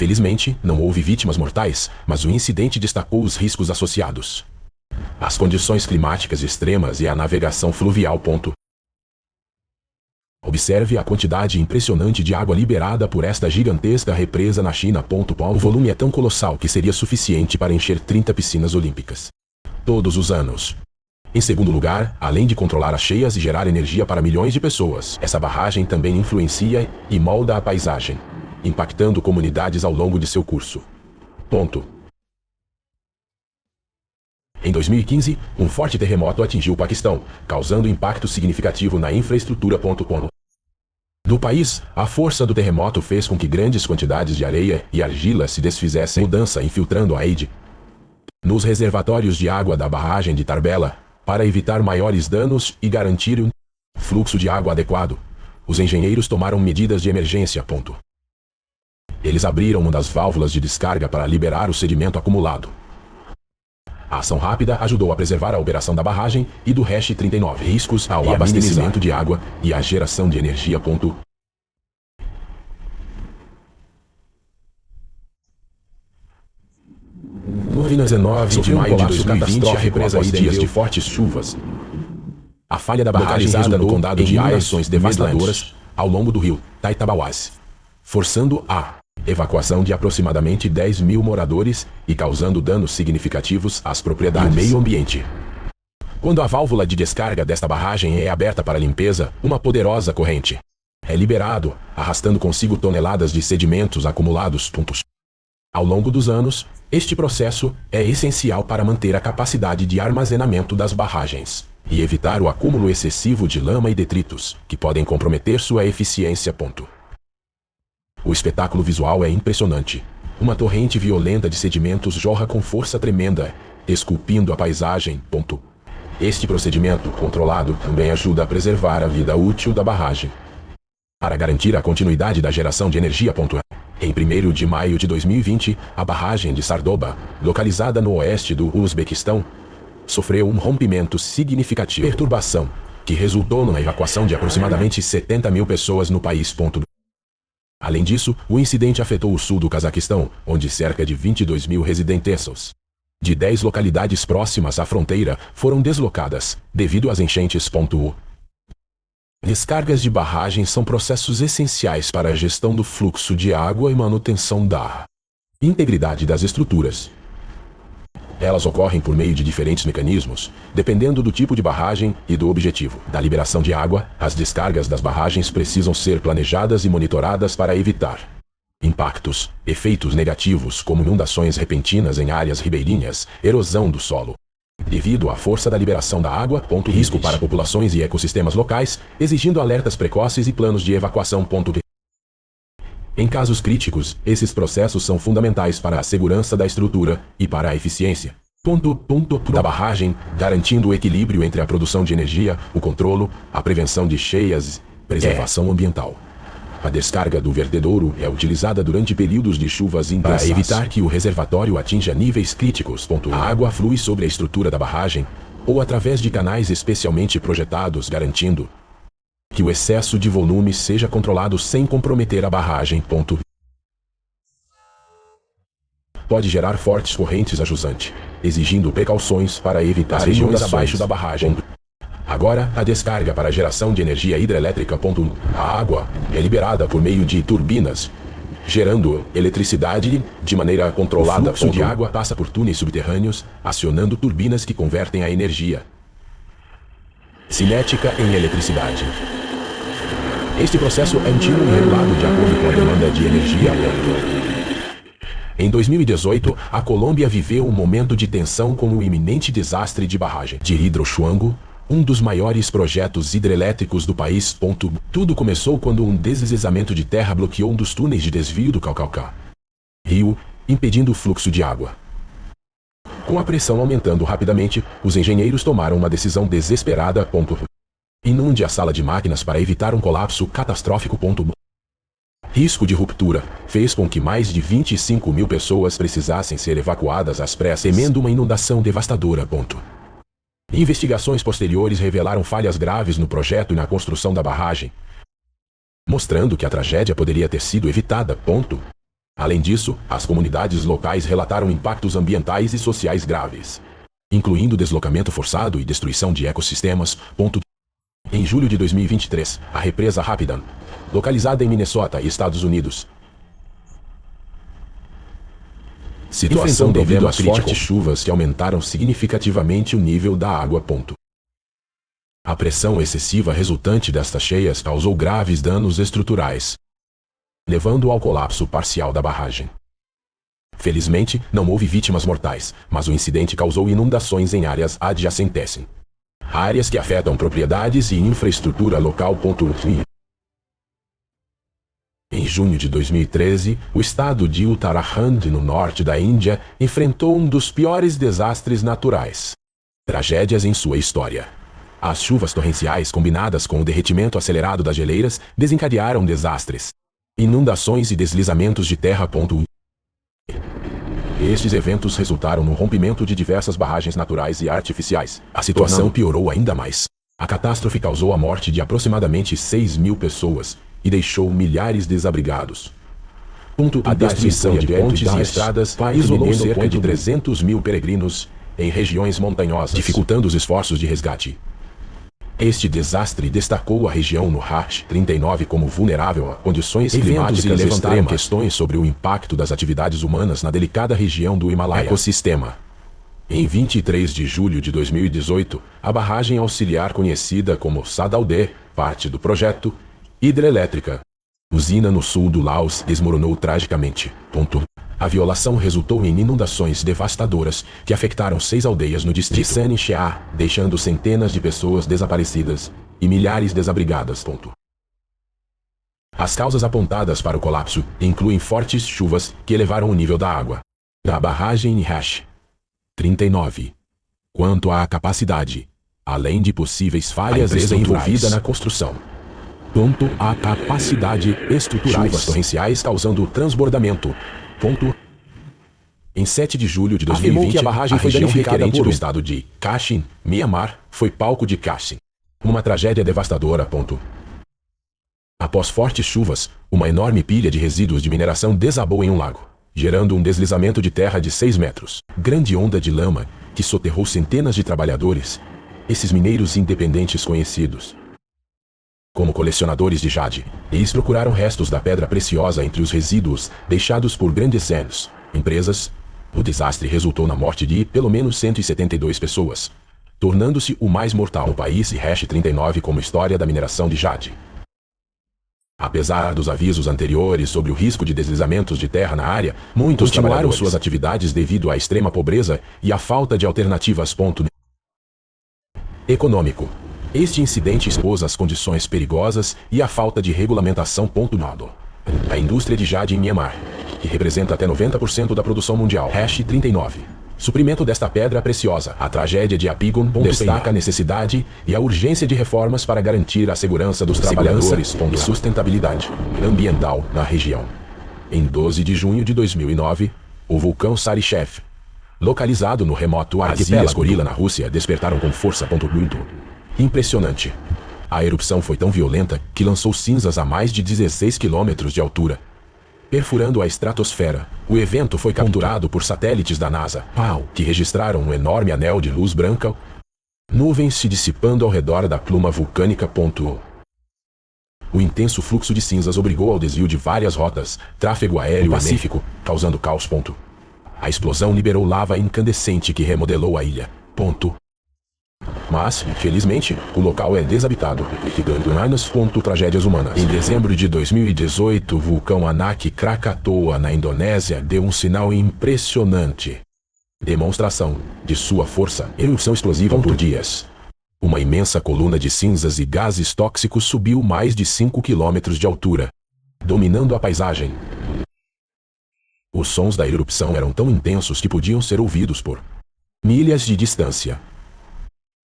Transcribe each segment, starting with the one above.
Felizmente, não houve vítimas mortais, mas o incidente destacou os riscos associados. As condições climáticas extremas e a navegação fluvial. Observe a quantidade impressionante de água liberada por esta gigantesca represa na China. O volume é tão colossal que seria suficiente para encher 30 piscinas olímpicas todos os anos. Em segundo lugar, além de controlar as cheias e gerar energia para milhões de pessoas, essa barragem também influencia e molda a paisagem, impactando comunidades ao longo de seu curso. Em 2015, um forte terremoto atingiu o Paquistão, causando impacto significativo na infraestrutura. No país, a força do terremoto fez com que grandes quantidades de areia e argila se desfizessem, mudança infiltrando a Eide nos reservatórios de água da barragem de Tarbela, para evitar maiores danos e garantir um fluxo de água adequado. Os engenheiros tomaram medidas de emergência. Eles abriram uma das válvulas de descarga para liberar o sedimento acumulado. A ação rápida ajudou a preservar a operação da barragem e do Hash 39, riscos ao abastecimento de água e à geração de energia. No dia 19 de maio de 2020, a represa após dias de fortes chuvas. A falha da barragem localizada no condado de inundações devastadoras ao longo do rio Taitabawas, forçando a evacuação de aproximadamente 10 mil moradores e causando danos significativos às propriedades e meio ambiente. Quando a válvula de descarga desta barragem é aberta para limpeza, uma poderosa corrente é liberado, arrastando consigo toneladas de sedimentos acumulados. Ao longo dos anos, este processo é essencial para manter a capacidade de armazenamento das barragens e evitar o acúmulo excessivo de lama e detritos, que podem comprometer sua eficiência. O espetáculo visual é impressionante. Uma torrente violenta de sedimentos jorra com força tremenda, esculpindo a paisagem. Este procedimento controlado também ajuda a preservar a vida útil da barragem, para garantir a continuidade da geração de energia. Em 1º de maio de 2020, a barragem de Sardoba, localizada no oeste do Uzbequistão, sofreu um rompimento significativo, perturbação, que resultou na evacuação de aproximadamente 70 mil pessoas no país. Além disso, o incidente afetou o sul do Cazaquistão, onde cerca de 22 mil residentes de 10 localidades próximas à fronteira foram deslocadas, devido às enchentes. Descargas de barragens são processos essenciais para a gestão do fluxo de água e manutenção da integridade das estruturas. Elas ocorrem por meio de diferentes mecanismos, dependendo do tipo de barragem e do objetivo da liberação de água. As descargas das barragens precisam ser planejadas e monitoradas para evitar impactos, efeitos negativos como inundações repentinas em áreas ribeirinhas, erosão do solo, devido à força da liberação da água. Risco para populações e ecossistemas locais, exigindo alertas precoces e planos de evacuação. Em casos críticos, esses processos são fundamentais para a segurança da estrutura e para a eficiência da barragem, garantindo o equilíbrio entre a produção de energia, o controle, a prevenção de cheias e preservação ambiental. A descarga do vertedouro é utilizada durante períodos de chuvas intensas para evitar que o reservatório atinja níveis críticos. A água flui sobre a estrutura da barragem ou através de canais especialmente projetados, garantindo que o excesso de volume seja controlado sem comprometer a barragem. Pode gerar fortes correntes a jusante, exigindo precauções para evitar as regiões abaixo da barragem. Agora, a descarga para a geração de energia hidrelétrica. A água é liberada por meio de turbinas, gerando eletricidade de maneira controlada. O fluxo de água passa por túneis subterrâneos, acionando turbinas que convertem a energia cinética em eletricidade. Este processo é contínuo e regulado de acordo com a demanda de energia. Em 2018, a Colômbia viveu um momento de tensão com o iminente desastre de barragem de Hidroituango, um dos maiores projetos hidrelétricos do país. Tudo começou quando um deslizamento de terra bloqueou um dos túneis de desvio do Caucaucá Rio, impedindo o fluxo de água. Com a pressão aumentando rapidamente, os engenheiros tomaram uma decisão desesperada. Inunde a sala de máquinas para evitar um colapso catastrófico. Risco de ruptura fez com que mais de 25 mil pessoas precisassem ser evacuadas às pressas, temendo uma inundação devastadora. Investigações posteriores revelaram falhas graves no projeto e na construção da barragem, mostrando que a tragédia poderia ter sido evitada. Além disso, as comunidades locais relataram impactos ambientais e sociais graves, incluindo deslocamento forçado e destruição de ecossistemas. Em julho de 2023, a represa Rapidan, localizada em Minnesota, Estados Unidos, situação devido às fortes chuvas que aumentaram significativamente o nível da água. A pressão excessiva resultante destas cheias causou graves danos estruturais, levando ao colapso parcial da barragem. Felizmente, não houve vítimas mortais, mas o incidente causou inundações em áreas adjacentes, áreas que afetam propriedades e infraestrutura local. Em junho de 2013, o estado de Uttarakhand, no norte da Índia, enfrentou um dos piores desastres naturais, tragédias em sua história. As chuvas torrenciais combinadas com o derretimento acelerado das geleiras desencadearam desastres, inundações e deslizamentos de terra. Estes eventos resultaram no rompimento de diversas barragens naturais e artificiais. A situação piorou ainda mais. A catástrofe causou a morte de aproximadamente 6.000 pessoas e deixou milhares desabrigados. A destruição de pontes e estradas isolou cerca de 300.000 peregrinos em regiões montanhosas, dificultando os esforços de resgate. Este desastre destacou a região no Hash 39 como vulnerável a condições climáticas e levantaram questões sobre o impacto das atividades humanas na delicada região do Himalaia. Ecossistema. Em 23 de julho de 2018, a barragem auxiliar conhecida como Sadalde, parte do projeto hidrelétrica, usina no sul do Laos, desmoronou tragicamente. A violação resultou em inundações devastadoras que afetaram 6 aldeias no distrito de Sanixia, deixando centenas de pessoas desaparecidas e milhares desabrigadas. As causas apontadas para o colapso incluem fortes chuvas que elevaram o nível da água da barragem Hash 39. Quanto à capacidade, além de possíveis falhas envolvidas na construção, a capacidade estrutural, chuvas torrenciais causando transbordamento. Em 7 de julho de 2020, a barragem foi danificada por o estado de Kachin, Myanmar, foi palco de Kachin. Uma tragédia devastadora. Após fortes chuvas, uma enorme pilha de resíduos de mineração desabou em um lago, gerando um deslizamento de terra de 6 metros. Grande onda de lama que soterrou centenas de trabalhadores, esses mineiros independentes conhecidos como colecionadores de jade. Eles procuraram restos da pedra preciosa entre os resíduos deixados por grandes empresas. O desastre resultou na morte de pelo menos 172 pessoas, tornando-se o mais mortal no país e Hash 39 como história da mineração de jade. Apesar dos avisos anteriores sobre o risco de deslizamentos de terra na área, muitos continuaram suas atividades devido à extrema pobreza e à falta de alternativas. Econômico. Este incidente expôs as condições perigosas e a falta de regulamentação. A indústria de jade em Myanmar, que representa até 90% da produção mundial. Hash 39. Suprimento desta pedra preciosa. A tragédia de Apigon destaca a necessidade e a urgência de reformas para garantir a segurança dos trabalhadores e sustentabilidade ambiental na região. Em 12 de junho de 2009, o vulcão Sarychev, localizado no remoto arquipélago Kurila na Rússia, despertaram com força. Impressionante. A erupção foi tão violenta que lançou cinzas a mais de 16 quilômetros de altura, perfurando a estratosfera. O evento foi capturado por satélites da NASA, que registraram um enorme anel de luz branca, nuvens se dissipando ao redor da pluma vulcânica. O intenso fluxo de cinzas obrigou ao desvio de várias rotas, tráfego aéreo pacífico, causando caos. A explosão liberou lava incandescente que remodelou a ilha. Mas, felizmente, o local é desabitado, ficando menos tragédias humanas. Em dezembro de 2018, o vulcão Anak Krakatoa, na Indonésia, deu um sinal impressionante. Demonstração de sua força, erupção explosiva por dias. Uma imensa coluna de cinzas e gases tóxicos subiu mais de 5 quilômetros de altura, dominando a paisagem. Os sons da erupção eram tão intensos que podiam ser ouvidos por milhas de distância.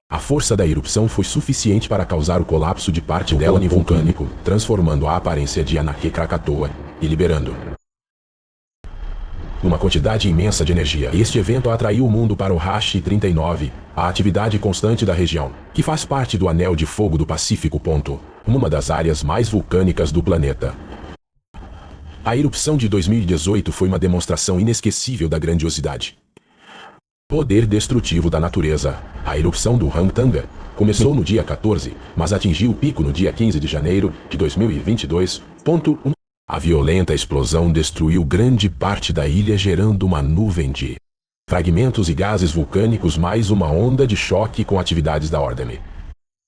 A força da erupção foi suficiente para causar o colapso de parte dela em vulcânico, transformando a aparência de Anak Krakatoa e liberando uma quantidade imensa de energia. Este evento atraiu o mundo para o Hash 39, a atividade constante da região, que faz parte do Anel de Fogo do Pacífico. Uma das áreas mais vulcânicas do planeta. A erupção de 2018 foi uma demonstração inesquecível da grandiosidade. Poder destrutivo da natureza. A erupção do Hangtanga começou no dia 14, mas atingiu o pico no dia 15 de janeiro de 2022. A violenta explosão destruiu grande parte da ilha, gerando uma nuvem de fragmentos e gases vulcânicos, mais uma onda de choque com atividades da ordem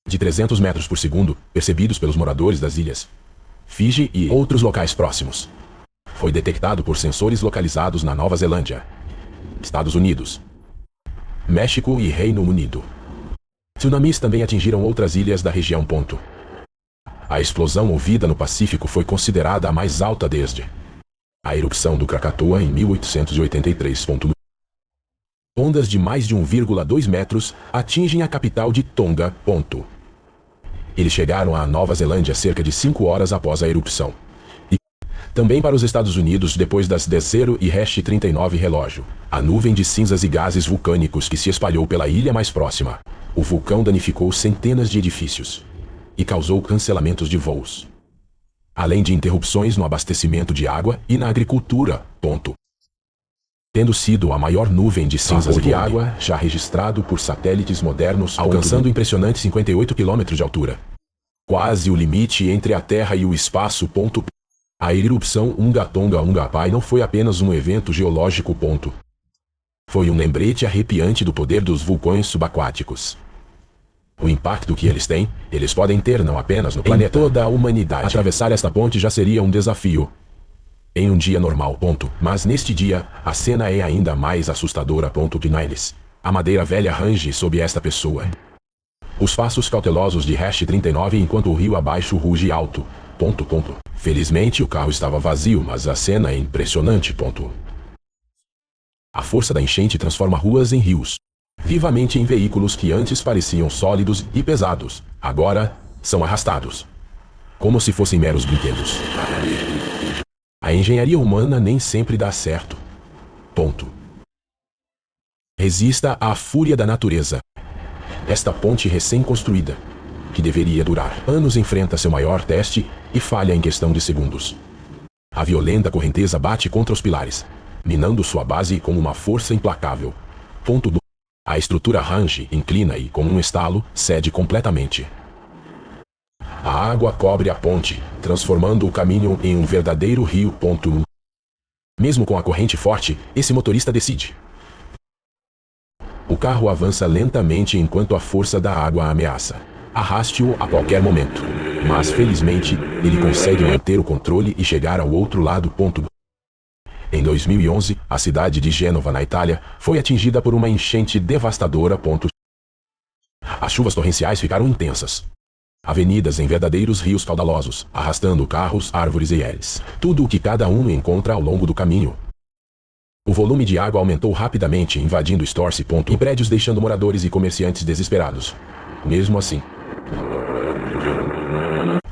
de 300 metros por segundo, percebidos pelos moradores das ilhas Fiji e outros locais próximos. Foi detectado por sensores localizados na Nova Zelândia, Estados Unidos, México e Reino Unido. Tsunamis também atingiram outras ilhas da região. A explosão ouvida no Pacífico foi considerada a mais alta desde a erupção do Krakatoa em 1883. Ondas de mais de 1,2 metros atingem a capital de Tonga. Eles chegaram à Nova Zelândia cerca de 5 horas após a erupção. E também para os Estados Unidos depois das 10:00 e hash 39 relógio. A nuvem de cinzas e gases vulcânicos que se espalhou pela ilha mais próxima. O vulcão danificou centenas de edifícios e causou cancelamentos de voos, além de interrupções no abastecimento de água e na agricultura. Tendo sido a maior nuvem de cinzas e de água já registrado por satélites modernos, alcançando impressionante 58 km de altura. Quase o limite entre a Terra e o espaço. A erupção Unga Tonga Unga Pai não foi apenas um evento geológico. Foi um lembrete arrepiante do poder dos vulcões subaquáticos. O impacto que eles podem ter não apenas no planeta, em toda a humanidade. Atravessar esta ponte já seria um desafio em um dia normal. Mas neste dia, a cena é ainda mais assustadora. Pinaines. A madeira velha range sob esta pessoa. Os passos cautelosos de hash 39 enquanto o rio abaixo ruge alto. Felizmente o carro estava vazio, mas a cena é impressionante. A força da enchente transforma ruas em rios. Vivamente em veículos que antes pareciam sólidos e pesados, agora são arrastados, como se fossem meros brinquedos. A engenharia humana nem sempre dá certo. Resista à fúria da natureza. Esta ponte recém-construída, que deveria durar anos, enfrenta seu maior teste e falha em questão de segundos. A violenta correnteza bate contra os pilares, minando sua base com uma força implacável. A estrutura range, inclina e, com um estalo, cede completamente. A água cobre a ponte, transformando o caminho em um verdadeiro rio. Mesmo com a corrente forte, esse motorista decide. O carro avança lentamente enquanto a força da água ameaça arraste-o a qualquer momento. Mas, felizmente, ele consegue manter o controle e chegar ao outro lado. Em 2011, a cidade de Gênova, na Itália, foi atingida por uma enchente devastadora. As chuvas torrenciais ficaram intensas. Avenidas em verdadeiros rios caudalosos, arrastando carros, árvores e eles. Tudo o que cada um encontra ao longo do caminho. O volume de água aumentou rapidamente, invadindo Storcy. E prédios, deixando moradores e comerciantes desesperados. Mesmo assim,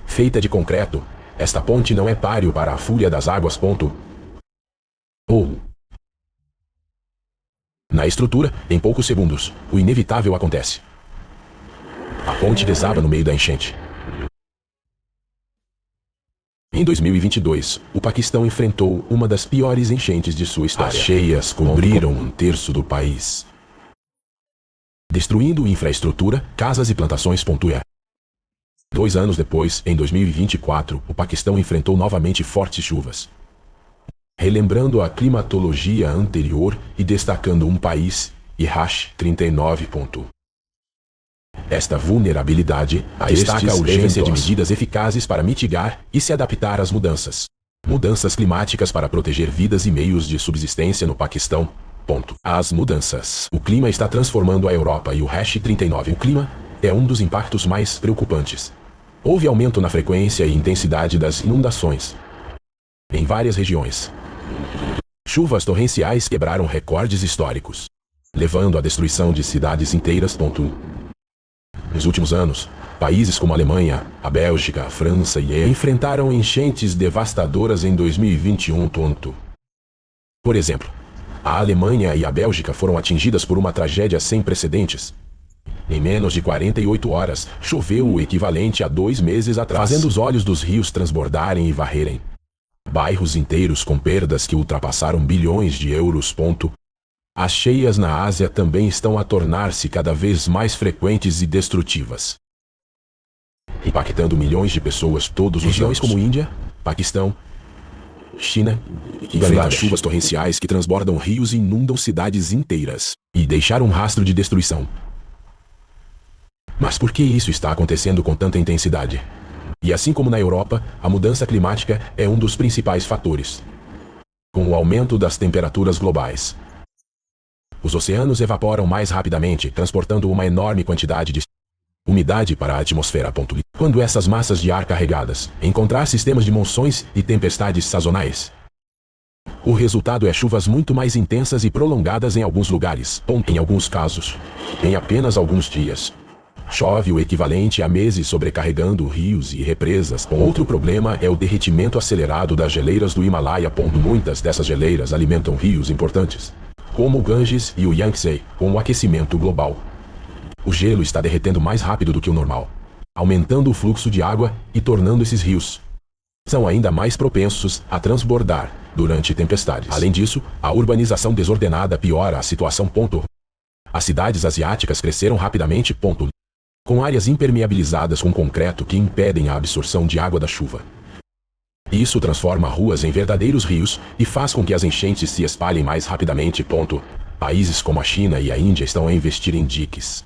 feita de concreto, esta ponte não é páreo para a fúria das águas. Na estrutura, em poucos segundos, o inevitável acontece. A ponte desaba no meio da enchente. Em 2022, o Paquistão enfrentou uma das piores enchentes de sua história. As cheias cobriram 1/3 do país, destruindo infraestrutura, casas e plantações. 2 anos depois, em 2024, o Paquistão enfrentou novamente fortes chuvas, relembrando a climatologia anterior e destacando um país e hash 39. Esta vulnerabilidade destaca a urgência de medidas eficazes para mitigar e se adaptar às mudanças. Mudanças climáticas para proteger vidas e meios de subsistência no Paquistão. As mudanças. O clima está transformando a Europa e o hash 39. O clima é um dos impactos mais preocupantes. Houve aumento na frequência e intensidade das inundações em várias regiões. Chuvas torrenciais quebraram recordes históricos, levando à destruição de cidades inteiras. Nos últimos anos, países como a Alemanha, a Bélgica, a França e a enfrentaram enchentes devastadoras em 2021. Por exemplo, a Alemanha e a Bélgica foram atingidas por uma tragédia sem precedentes. Em menos de 48 horas, choveu o equivalente a 2 meses atrás, fazendo os olhos dos rios transbordarem e varrerem bairros inteiros com perdas que ultrapassaram bilhões de euros. As cheias na Ásia também estão a tornar-se cada vez mais frequentes e destrutivas, impactando milhões de pessoas todos os anos. Regiões como Índia, Paquistão, China enfrentam chuvas torrenciais que transbordam rios e inundam cidades inteiras e deixaram um rastro de destruição. Mas por que isso está acontecendo com tanta intensidade? E assim como na Europa, a mudança climática é um dos principais fatores. Com o aumento das temperaturas globais, os oceanos evaporam mais rapidamente, transportando uma enorme quantidade de umidade para a atmosfera. Quando essas massas de ar carregadas encontrar sistemas de monções e tempestades sazonais, o resultado é chuvas muito mais intensas e prolongadas em alguns lugares. Em alguns casos, em apenas alguns dias, chove o equivalente a meses, sobrecarregando rios e represas. Outro problema é o derretimento acelerado das geleiras do Himalaia. Muitas dessas geleiras alimentam rios importantes, como o Ganges e o Yangtze. Com o aquecimento global, o gelo está derretendo mais rápido do que o normal, aumentando o fluxo de água e tornando esses rios são ainda mais propensos a transbordar durante tempestades. Além disso, a urbanização desordenada piora a situação. As cidades asiáticas cresceram rapidamente, com áreas impermeabilizadas com concreto que impedem a absorção de água da chuva. Isso transforma ruas em verdadeiros rios e faz com que as enchentes se espalhem mais rapidamente. Países como a China e a Índia estão a investir em diques,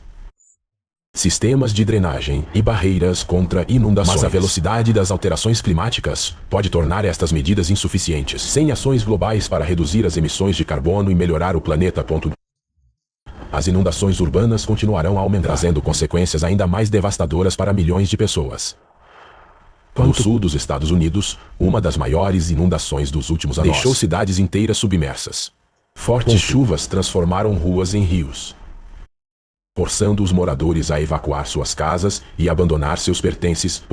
sistemas de drenagem e barreiras contra inundações. Mas a velocidade das alterações climáticas pode tornar estas medidas insuficientes. Sem ações globais para reduzir as emissões de carbono e melhorar o planeta. As inundações urbanas continuarão a aumentar, trazendo consequências ainda mais devastadoras para milhões de pessoas. No sul dos Estados Unidos, uma das maiores inundações dos últimos anos deixou cidades inteiras submersas. Fortes chuvas transformaram ruas em rios, forçando os moradores a evacuar suas casas e abandonar seus pertences.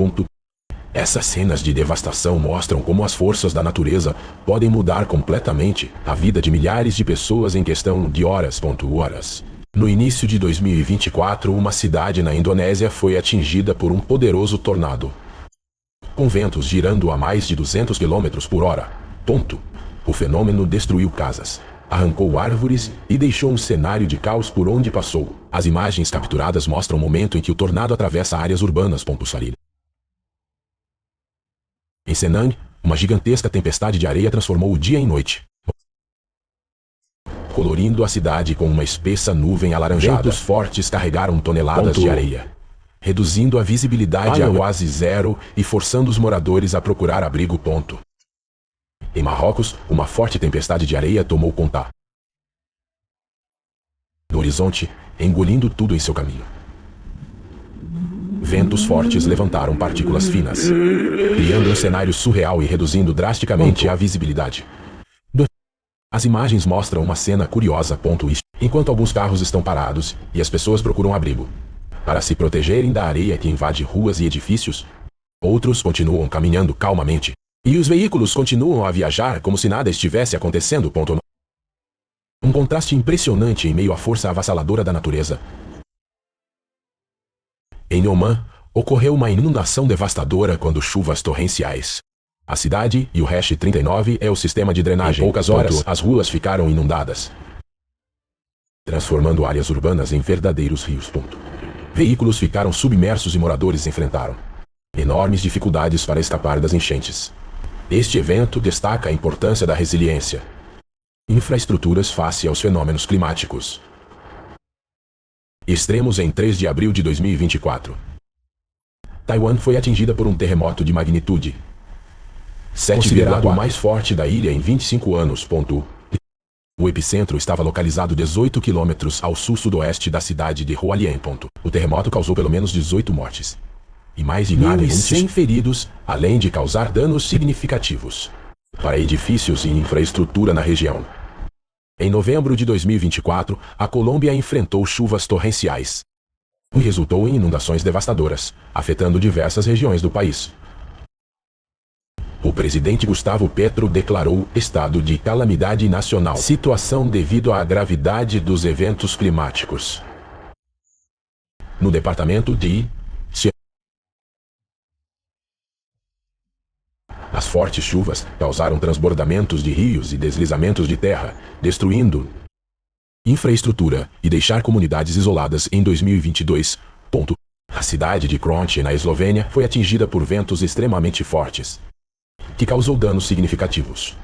Essas cenas de devastação mostram como as forças da natureza podem mudar completamente a vida de milhares de pessoas em questão de horas. No início de 2024, uma cidade na Indonésia foi atingida por um poderoso tornado, com ventos girando a mais de 200 km/h. O fenômeno destruiu casas, arrancou árvores e deixou um cenário de caos por onde passou. As imagens capturadas mostram o momento em que o tornado atravessa áreas urbanas. Em Senang, uma gigantesca tempestade de areia transformou o dia em noite, colorindo a cidade com uma espessa nuvem alaranjada. Ventos fortes carregaram toneladas de areia, reduzindo a visibilidade a quase zero e forçando os moradores a procurar abrigo. Em Marrocos, uma forte tempestade de areia tomou conta no horizonte, engolindo tudo em seu caminho. Ventos fortes levantaram partículas finas, criando um cenário surreal e reduzindo drasticamente a visibilidade. As imagens mostram uma cena curiosa. Enquanto alguns carros estão parados e as pessoas procuram abrigo para se protegerem da areia que invade ruas e edifícios, outros continuam caminhando calmamente. E os veículos continuam a viajar como se nada estivesse acontecendo. Um contraste impressionante em meio à força avassaladora da natureza. Em Oman, ocorreu uma inundação devastadora quando chuvas torrenciais. A cidade e o Hash 39 é o sistema de drenagem. Em poucas horas, as ruas ficaram inundadas, transformando áreas urbanas em verdadeiros rios. Veículos ficaram submersos e moradores enfrentaram enormes dificuldades para escapar das enchentes. Este evento destaca a importância da resiliência, infraestruturas face aos fenômenos climáticos extremos. Em 3 de abril de 2024, Taiwan foi atingida por um terremoto de magnitude 7,4, considerado o mais forte da ilha em 25 anos. O epicentro estava localizado 18 quilômetros ao sul-sudoeste da cidade de Hualien. O terremoto causou pelo menos 18 mortes e mais de 1.100 feridos, além de causar danos significativos para edifícios e infraestrutura na região. Em novembro de 2024, a Colômbia enfrentou chuvas torrenciais, o que resultou em inundações devastadoras, afetando diversas regiões do país. O presidente Gustavo Petro declarou estado de calamidade nacional, situação devido à gravidade dos eventos climáticos. No departamento de As As fortes chuvas causaram transbordamentos de rios e deslizamentos de terra, destruindo infraestrutura e deixar comunidades isoladas em 2022. A cidade de Kronč, na Eslovênia, foi atingida por ventos extremamente fortes, que causou danos significativos.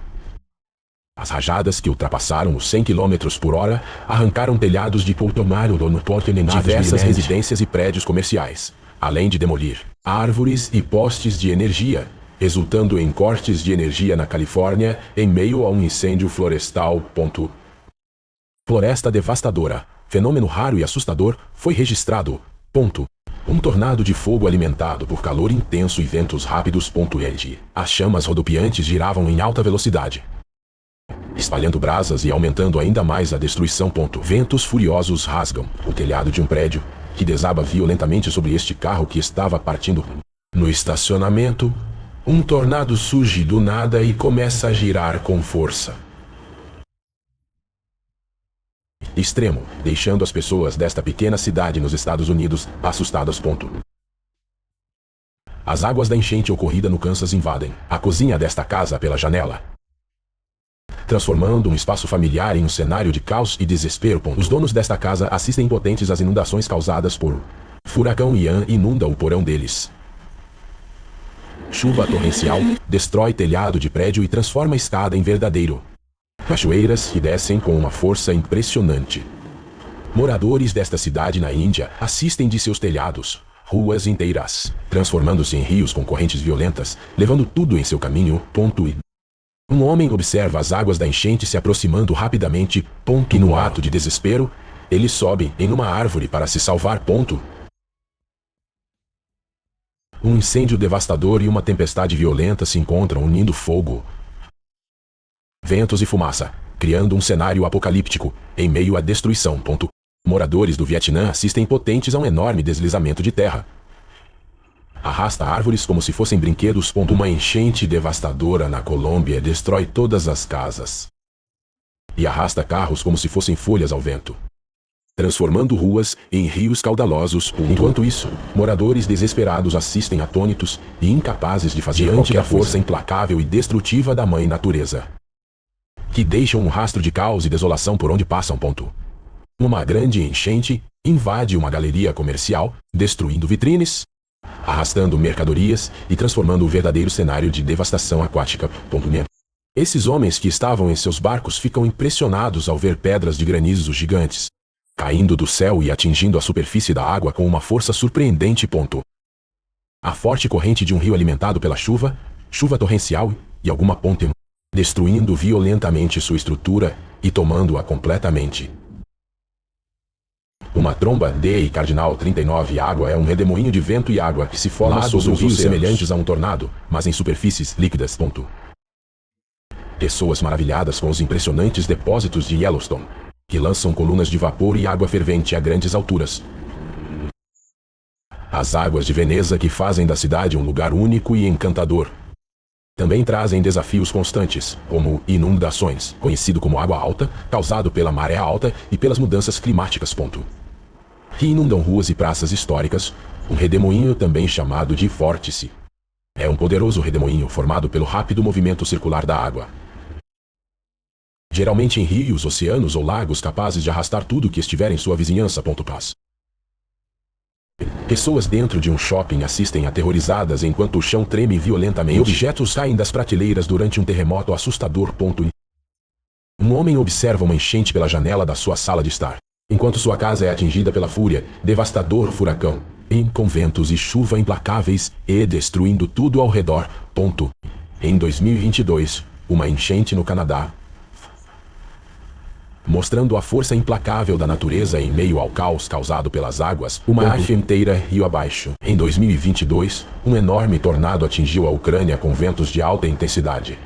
As rajadas, que ultrapassaram os 100 km por hora, arrancaram telhados de diversas residências e prédios comerciais, além de demolir árvores e postes de energia, resultando em cortes de energia na Califórnia em meio a um incêndio florestal. Floresta devastadora, fenômeno raro e assustador, foi registrado. Um tornado de fogo alimentado por calor intenso e ventos rápidos. As chamas rodopiantes giravam em alta velocidade, espalhando brasas e aumentando ainda mais a destruição. Ventos furiosos rasgam o telhado de um prédio, que desaba violentamente sobre este carro que estava partindo. No estacionamento, um tornado surge do nada e começa a girar com força extremo, deixando as pessoas desta pequena cidade nos Estados Unidos assustadas. As águas da enchente ocorrida no Kansas invadem a cozinha desta casa pela janela, transformando um espaço familiar em um cenário de caos e desespero. Os donos desta casa assistem impotentes às inundações causadas por furacão Ian inunda o porão deles. Chuva torrencial destrói telhado de prédio e transforma a escada em verdadeiro cachoeiras que descem com uma força impressionante. Moradores desta cidade na Índia assistem de seus telhados ruas inteiras, transformando-se em rios com correntes violentas, levando tudo em seu caminho. Um homem observa as águas da enchente se aproximando rapidamente. E no ato de desespero, ele sobe em uma árvore para se salvar. Um incêndio devastador e uma tempestade violenta se encontram unindo fogo, ventos e fumaça, criando um cenário apocalíptico, em meio à destruição. Moradores do Vietnã assistem impotentes a um enorme deslizamento de terra. Arrasta árvores como se fossem brinquedos. Uma enchente devastadora na Colômbia destrói todas as casas e arrasta carros como se fossem folhas ao vento, transformando ruas em rios caudalosos. Enquanto isso, moradores desesperados assistem atônitos e incapazes de fazer diante da força implacável e destrutiva da mãe natureza, que deixam um rastro de caos e desolação por onde passam. Uma grande enchente invade uma galeria comercial, destruindo vitrines, arrastando mercadorias e transformando o verdadeiro cenário de devastação aquática. Esses homens que estavam em seus barcos ficam impressionados ao ver pedras de granizo gigantes caindo do céu e atingindo a superfície da água com uma força surpreendente. A forte corrente de um rio alimentado pela chuva torrencial e alguma ponte, destruindo violentamente sua estrutura e tomando-a completamente. Uma tromba de Cardinal 39 água é um redemoinho de vento e água que se forma sobre os rios semelhantes a um tornado, mas em superfícies líquidas. Pessoas maravilhadas com os impressionantes depósitos de Yellowstone, que lançam colunas de vapor e água fervente a grandes alturas. As águas de Veneza que fazem da cidade um lugar único e encantador. Também trazem desafios constantes, como inundações, conhecido como água alta, causado pela maré alta e pelas mudanças climáticas. Que inundam ruas e praças históricas. Um redemoinho, também chamado de vórtice, é um poderoso redemoinho formado pelo rápido movimento circular da água, geralmente em rios, oceanos ou lagos, capazes de arrastar tudo que estiver em sua vizinhança. Pessoas dentro de um shopping assistem aterrorizadas enquanto o chão treme violentamente. Objetos caem das prateleiras durante um terremoto assustador. Um homem observa uma enchente pela janela da sua sala de estar, enquanto sua casa é atingida pela fúria, devastador furacão, com ventos e chuva implacáveis e destruindo tudo ao redor. Em 2022, uma enchente no Canadá, mostrando a força implacável da natureza em meio ao caos causado pelas águas, uma árvore inteira rio abaixo. Em 2022, um enorme tornado atingiu a Ucrânia com ventos de alta intensidade.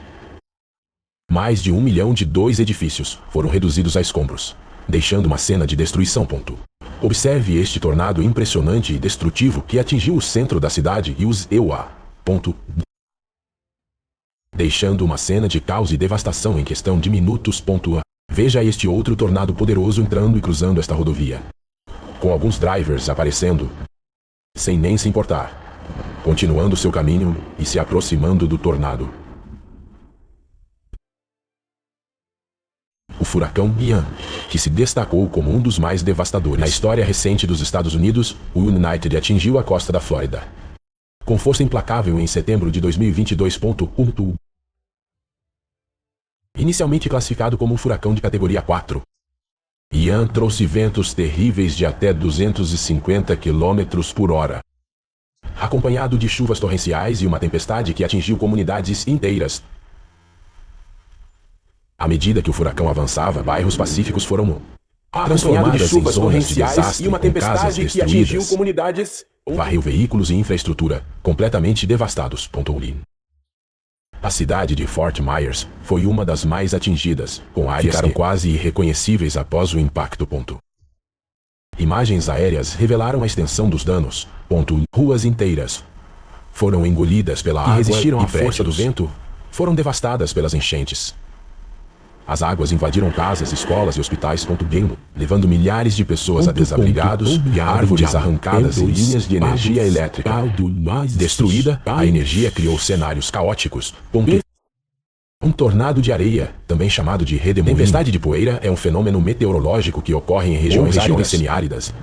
Mais de 1 milhão de 2 edifícios foram reduzidos a escombros, deixando uma cena de destruição. Observe este tornado impressionante e destrutivo que atingiu o centro da cidade e os EUA. Deixando uma cena de caos e devastação em questão de minutos. Veja este outro tornado poderoso entrando e cruzando esta rodovia, com alguns drivers aparecendo, sem nem se importar, continuando seu caminho e se aproximando do tornado. o furacão Ian, que se destacou como um dos mais devastadores. Na história recente dos Estados Unidos, o United atingiu a costa da Flórida com força implacável em setembro de 2022. Inicialmente classificado como um furacão de categoria 4, Ian trouxe ventos terríveis de até 250 km por hora, acompanhado de chuvas torrenciais e uma tempestade que atingiu comunidades inteiras. À medida que o furacão avançava, bairros pacíficos foram transformados em zonas torrenciais de desastre, e uma tempestade que atingiu comunidades, varreu veículos e infraestrutura completamente devastados. A cidade de Fort Myers foi uma das mais atingidas, com áreas que ficaram quase irreconhecíveis após o impacto. Imagens aéreas revelaram a extensão dos danos. Ruas inteiras foram engolidas pela água resistiram e à força do vento foram devastadas pelas enchentes. As águas invadiram casas, escolas e hospitais. Levando milhares de pessoas a desabrigados e árvores arrancadas e linhas de energia elétrica destruída. A energia criou cenários caóticos. Um tornado de areia, também chamado de redemoinho. Tempestade de poeira é um fenômeno meteorológico que ocorre em regiões áridas e semiáridas.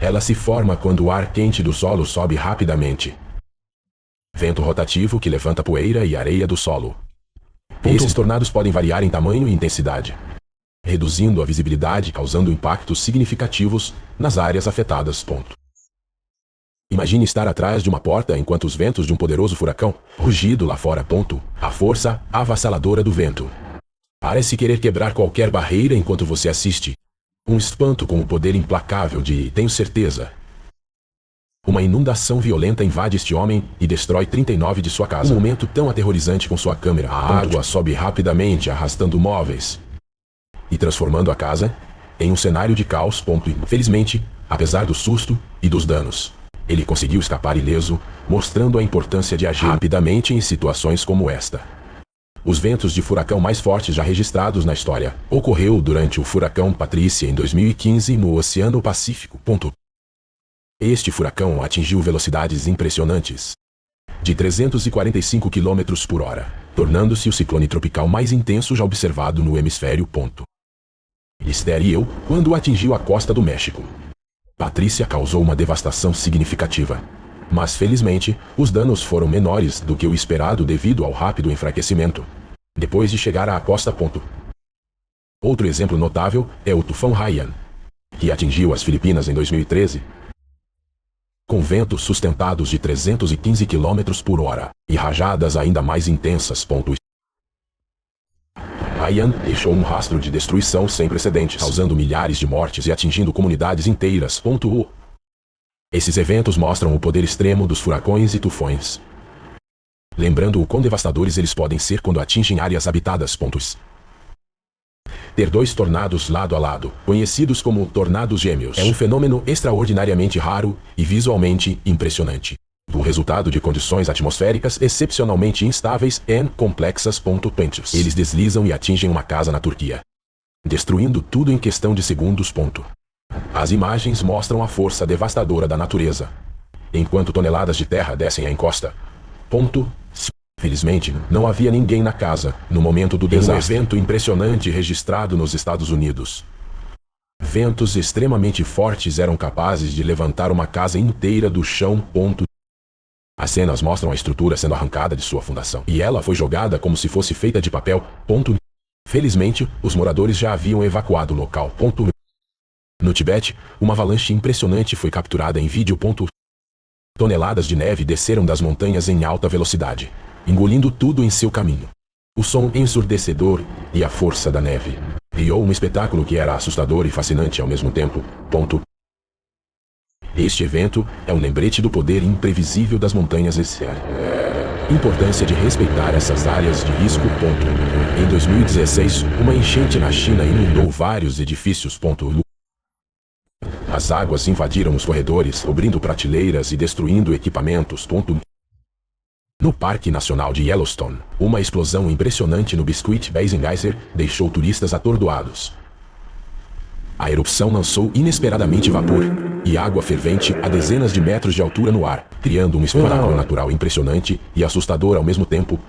Ela se forma quando o ar quente do solo sobe rapidamente. Vento rotativo que levanta poeira e areia do solo. Esses tornados podem variar em tamanho e intensidade, reduzindo a visibilidade e causando impactos significativos nas áreas afetadas. Imagine estar atrás de uma porta enquanto os ventos de um poderoso furacão rugido lá fora. A força avassaladora do vento parece querer quebrar qualquer barreira enquanto você assiste. Um espanto com o poder implacável de tenho certeza. Uma inundação violenta invade este homem e destrói 39 de sua casa. Um momento tão aterrorizante com sua câmera. A água sobe rapidamente, arrastando móveis e transformando a casa em um cenário de caos. Infelizmente, apesar do susto e dos danos, ele conseguiu escapar ileso, mostrando a importância de agir rapidamente em situações como esta. Os ventos de furacão mais fortes já registrados na história ocorreu durante o furacão Patrícia em 2015 no Oceano Pacífico. Este furacão atingiu velocidades impressionantes, de 345 km por hora, tornando-se o ciclone tropical mais intenso já observado no hemisfério. Estéril, quando atingiu a costa do México, Patrícia causou uma devastação significativa. Mas felizmente, os danos foram menores do que o esperado devido ao rápido enfraquecimento depois de chegar à costa. Outro exemplo notável é o tufão Haiyan, que atingiu as Filipinas em 2013. Com ventos sustentados de 315 km por hora e rajadas ainda mais intensas. Haiyan deixou um rastro de destruição sem precedentes, causando milhares de mortes e atingindo comunidades inteiras. Esses eventos mostram o poder extremo dos furacões e tufões, lembrando o quão devastadores eles podem ser quando atingem áreas habitadas. Ter dois tornados lado a lado, conhecidos como tornados gêmeos, é um fenômeno extraordinariamente raro e visualmente impressionante. O resultado de condições atmosféricas excepcionalmente instáveis e complexas. Eles deslizam e atingem uma casa na Turquia, destruindo tudo em questão de segundos. As imagens mostram a força devastadora da natureza, enquanto toneladas de terra descem a encosta. Felizmente, não havia ninguém na casa no momento do desastre. Um evento impressionante registrado nos Estados Unidos. Ventos extremamente fortes eram capazes de levantar uma casa inteira do chão. As cenas mostram a estrutura sendo arrancada de sua fundação, e ela foi jogada como se fosse feita de papel. Felizmente, os moradores já haviam evacuado o local. No Tibete, uma avalanche impressionante foi capturada em vídeo. Toneladas de neve desceram das montanhas em alta velocidade, engolindo tudo em seu caminho. O som ensurdecedor e a força da neve criou um espetáculo que era assustador e fascinante ao mesmo tempo. Este evento é um lembrete do poder imprevisível das montanhas e importância de respeitar essas áreas de risco. Em 2016, uma enchente na China inundou vários edifícios. As águas invadiram os corredores, cobrindo prateleiras e destruindo equipamentos. No Parque Nacional de Yellowstone, uma explosão impressionante no Biscuit Basin Geyser deixou turistas atordoados. A erupção lançou inesperadamente vapor e água fervente a dezenas de metros de altura no ar, criando um espetáculo natural impressionante e assustador ao mesmo tempo.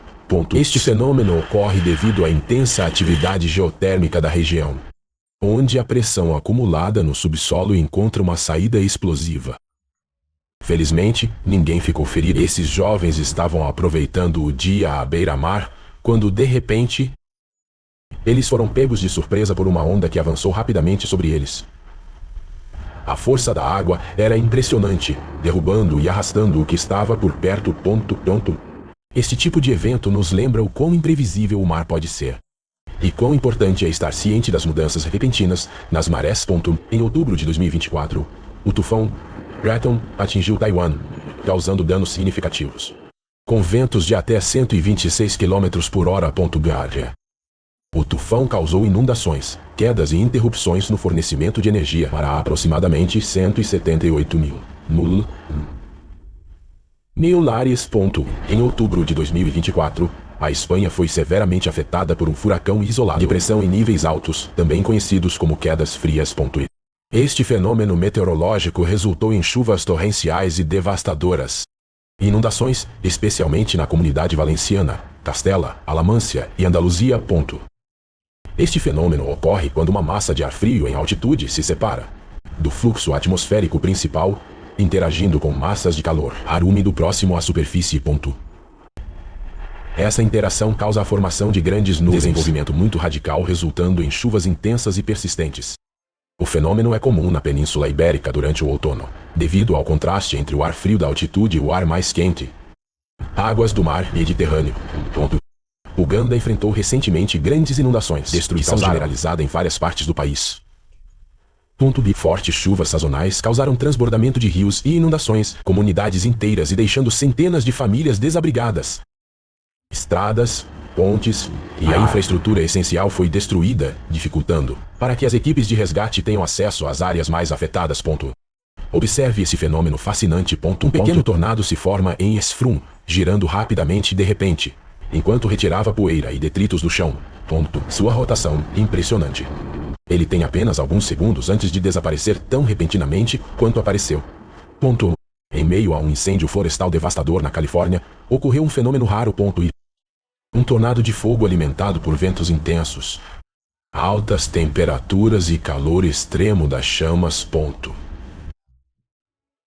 Este fenômeno ocorre devido à intensa atividade geotérmica da região, onde a pressão acumulada no subsolo encontra uma saída explosiva. Felizmente, ninguém ficou ferido. Esses jovens estavam aproveitando o dia à beira-mar, quando de repente, eles foram pegos de surpresa por uma onda que avançou rapidamente sobre eles. A força da água era impressionante, derrubando e arrastando o que estava por perto. Este tipo de evento nos lembra o quão imprevisível o mar pode ser. E quão importante é estar ciente das mudanças repentinas nas marés. Em outubro de 2024, o tufão Gretchen atingiu Taiwan, causando danos significativos, com ventos de até 126 km/h. O tufão causou inundações, quedas e interrupções no fornecimento de energia para aproximadamente 178 mil lares. Em outubro de 2024, a Espanha foi severamente afetada por um furacão isolado de pressão em níveis altos, também conhecidos como quedas frias. Este fenômeno meteorológico resultou em chuvas torrenciais e devastadoras. Inundações, especialmente na Comunidade Valenciana, Castela, Alamância e Andaluzia. Este fenômeno ocorre quando uma massa de ar frio em altitude se separa do fluxo atmosférico principal, interagindo com massas de calor, ar úmido próximo à superfície. Essa interação causa a formação de grandes nuvens, desenvolvimento muito radical resultando em chuvas intensas e persistentes. O fenômeno é comum na Península Ibérica durante o outono, devido ao contraste entre o ar frio da altitude e o ar mais quente. Águas do mar Mediterrâneo. Uganda enfrentou recentemente grandes inundações, destruição generalizada em várias partes do país. Fortes chuvas sazonais causaram transbordamento de rios e inundações, comunidades inteiras e deixando centenas de famílias desabrigadas. Estradas, pontes e a infraestrutura essencial foi destruída, dificultando para que as equipes de resgate tenham acesso às áreas mais afetadas. Observe esse fenômeno fascinante. Um pequeno tornado se forma em Esfrum, girando rapidamente de repente, enquanto retirava poeira e detritos do chão. Sua rotação impressionante. Ele tem apenas alguns segundos antes de desaparecer tão repentinamente quanto apareceu. Em meio a um incêndio florestal devastador na Califórnia, ocorreu um fenômeno raro. Um tornado de fogo alimentado por ventos intensos, altas temperaturas e calor extremo das chamas.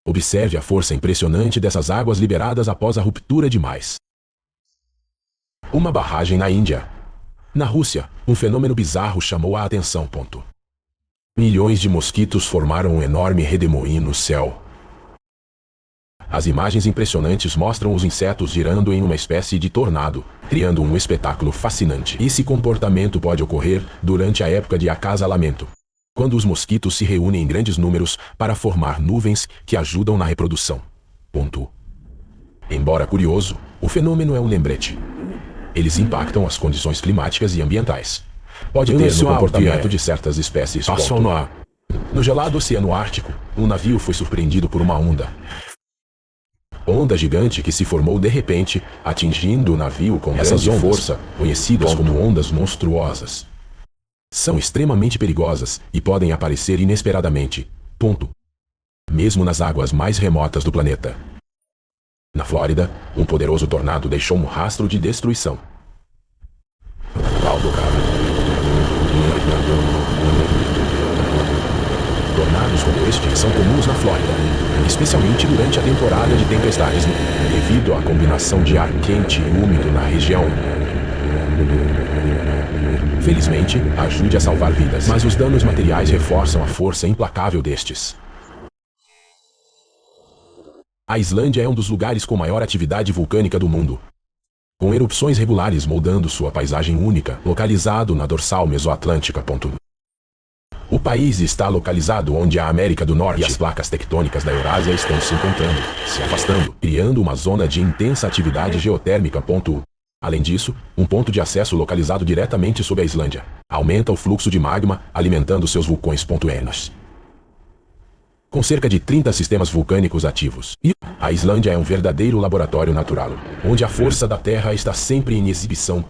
Observe a força impressionante dessas águas liberadas após a ruptura de mais. Uma barragem na Índia. Na Rússia, um fenômeno bizarro chamou a atenção. Milhões de mosquitos formaram um enorme redemoinho no céu. As imagens impressionantes mostram os insetos girando em uma espécie de tornado, criando um espetáculo fascinante. Esse comportamento pode ocorrer durante a época de acasalamento, quando os mosquitos se reúnem em grandes números para formar nuvens que ajudam na reprodução. Embora curioso, o fenômeno é um lembrete. Eles impactam as condições climáticas e ambientais. Pode ter no comportamento de certas espécies. No gelado Oceano Ártico, um navio foi surpreendido por uma onda gigante que se formou de repente, atingindo o navio com grande força, conhecidas como ondas monstruosas. São extremamente perigosas e podem aparecer inesperadamente. Mesmo nas águas mais remotas do planeta. Na Flórida, um poderoso tornado deixou um rastro de destruição. Tornados como este são comuns na Flórida, especialmente durante a temporada de tempestades, devido à combinação de ar quente e úmido na região. Felizmente, ajude a salvar vidas, mas os danos materiais reforçam a força implacável destes. A Islândia é um dos lugares com maior atividade vulcânica do mundo, com erupções regulares moldando sua paisagem única, localizado na dorsal mesoatlântica. O país está localizado onde a América do Norte e as placas tectônicas da Eurásia estão se encontrando, se afastando, criando uma zona de intensa atividade geotérmica. Além disso, um ponto de acesso localizado diretamente sob a Islândia aumenta o fluxo de magma, alimentando seus vulcões. Com cerca de 30 sistemas vulcânicos ativos, a Islândia é um verdadeiro laboratório natural, onde a força da Terra está sempre em exibição.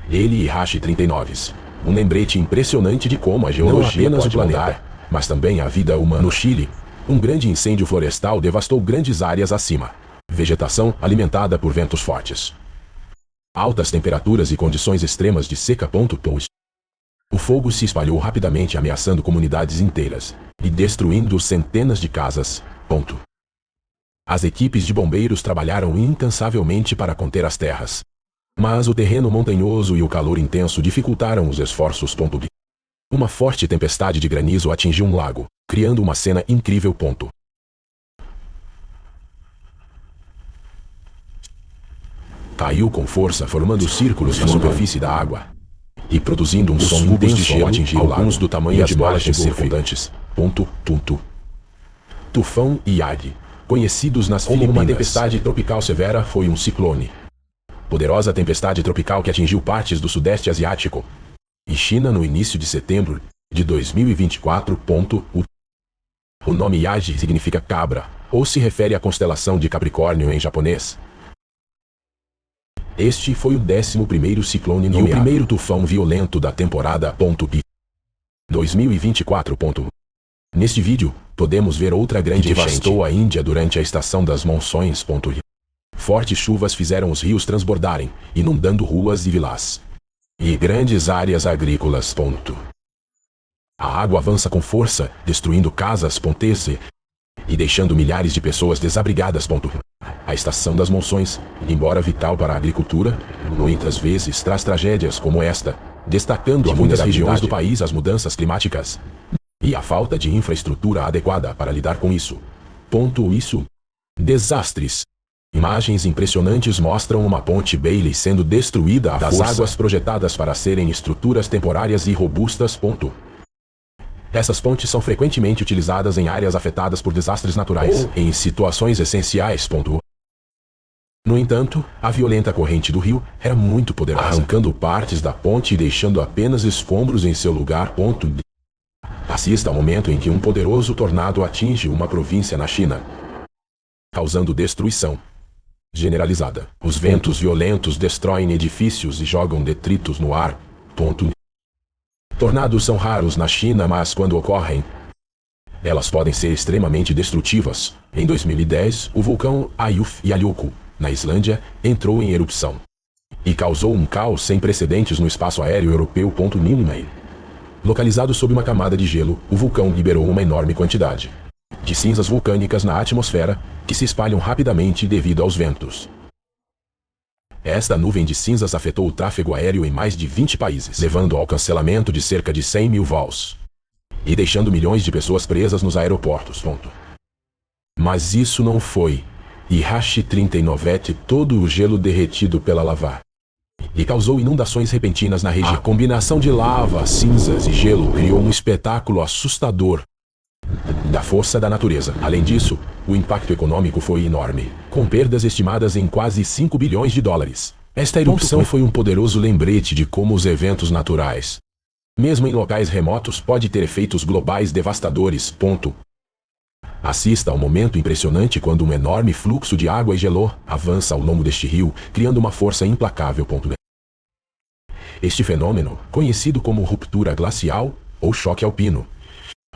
Ele e Hashi 39. Um lembrete impressionante de como a geologia não apenas o planeta, mas também a vida humana. No Chile, um grande incêndio florestal devastou grandes áreas acima. Vegetação alimentada por ventos fortes Altas temperaturas e condições extremas de seca. O fogo se espalhou rapidamente, ameaçando comunidades inteiras e destruindo centenas de casas. As equipes de bombeiros trabalharam incansavelmente para conter as terras, mas o terreno montanhoso e o calor intenso dificultaram os esforços. Uma forte tempestade de granizo atingiu um lago, criando uma cena incrível. Caiu com força, formando círculos na superfície da água e produzindo um som intenso de gelo, atingiu alguns do tamanho de bolas circundantes. Tufão Yagi, conhecidos nas Filipinas como uma tempestade tropical severa, foi um ciclone. Poderosa tempestade tropical que atingiu partes do Sudeste Asiático e China no início de setembro de 2024. O nome Yagi significa cabra, ou se refere à constelação de Capricórnio em japonês. Este foi o 11º ciclone nomeado e o primeiro tufão violento da temporada. 2024. Neste vídeo, podemos ver outra grande enchente que devastou a Índia durante a estação das monções. Fortes chuvas fizeram os rios transbordarem, inundando ruas e vilas e grandes áreas agrícolas. A água avança com força, destruindo casas e deixando milhares de pessoas desabrigadas. A estação das monções, embora vital para a agricultura, muitas vezes traz tragédias como esta, destacando em muitas regiões do país as mudanças climáticas e a falta de infraestrutura adequada para lidar com isso. Desastres. Imagens impressionantes mostram uma ponte Bailey sendo destruída das águas projetadas para serem estruturas temporárias e robustas. Essas pontes são frequentemente utilizadas em áreas afetadas por desastres naturais em situações essenciais. No entanto, a violenta corrente do rio era muito poderosa, arrancando partes da ponte e deixando apenas escombros em seu lugar. Assista ao momento em que um poderoso tornado atinge uma província na China, causando destruição generalizada. Os ventos violentos destroem edifícios e jogam detritos no ar. Tornados são raros na China, mas quando ocorrem, elas podem ser extremamente destrutivas. Em 2010, o vulcão Eyjafjallajökull, na Islândia, entrou em erupção e causou um caos sem precedentes no espaço aéreo europeu. Localizado sob uma camada de gelo, o vulcão liberou uma enorme quantidade de cinzas vulcânicas na atmosfera que se espalham rapidamente devido aos ventos. Esta nuvem de cinzas afetou o tráfego aéreo em mais de 20 países, levando ao cancelamento de cerca de 100 mil voos e deixando milhões de pessoas presas nos aeroportos. Mas isso não foi Hihashi 39, todo o gelo derretido pela lava e causou inundações repentinas na região. A combinação de lava, cinzas e gelo criou um espetáculo assustador da força da natureza. Além disso, o impacto econômico foi enorme, com perdas estimadas em quase 5 bilhões de dólares. Esta erupção foi um poderoso lembrete de como os eventos naturais, mesmo em locais remotos, podem ter efeitos globais devastadores. Assista ao momento impressionante quando um enorme fluxo de água e gelo avança ao longo deste rio, criando uma força implacável. Este fenômeno, conhecido como ruptura glacial ou choque alpino,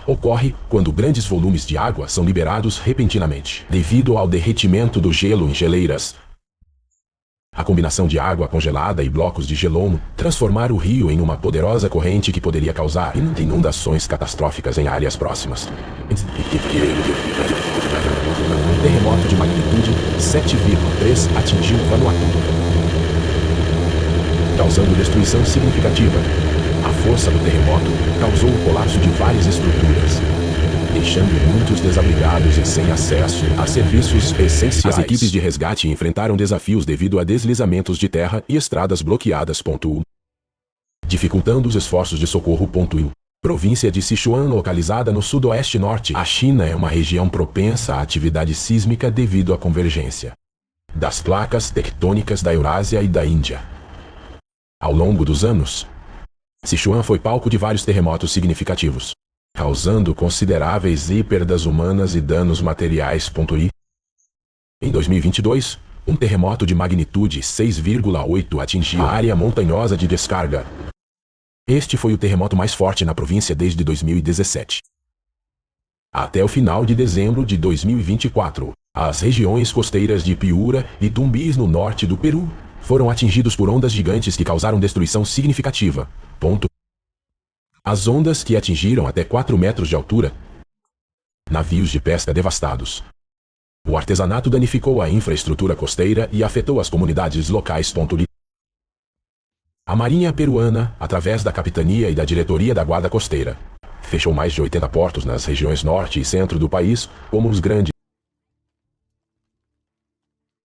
ocorre quando grandes volumes de água são liberados repentinamente, devido ao derretimento do gelo em geleiras. A combinação de água congelada e blocos de gelo transformar o rio em uma poderosa corrente que poderia causar inundações catastróficas em áreas próximas. Um terremoto de magnitude 7,3 atingiu Vanuatu, causando destruição significativa. A força do terremoto causou o colapso de várias estruturas, deixando muitos desabrigados e sem acesso a serviços essenciais. As equipes de resgate enfrentaram desafios devido a deslizamentos de terra e estradas bloqueadas. Dificultando os esforços de socorro. Província de Sichuan, localizada no sudoeste norte. A China é uma região propensa à atividade sísmica devido à convergência das placas tectônicas da Eurásia e da Índia. Ao longo dos anos, Sichuan foi palco de vários terremotos significativos, causando consideráveis perdas humanas e danos materiais. Em 2022, um terremoto de magnitude 6,8 atingiu a área montanhosa de descarga. Este foi o terremoto mais forte na província desde 2017. Até o final de dezembro de 2024, as regiões costeiras de Piura e Tumbes no norte do Peru foram atingidos por ondas gigantes que causaram destruição significativa. As ondas que atingiram até 4 metros de altura. Navios de pesca devastados. O artesanato danificou a infraestrutura costeira e afetou as comunidades locais. A Marinha Peruana, através da Capitania e da Diretoria da Guarda Costeira, fechou mais de 80 portos nas regiões norte e centro do país, como os grandes.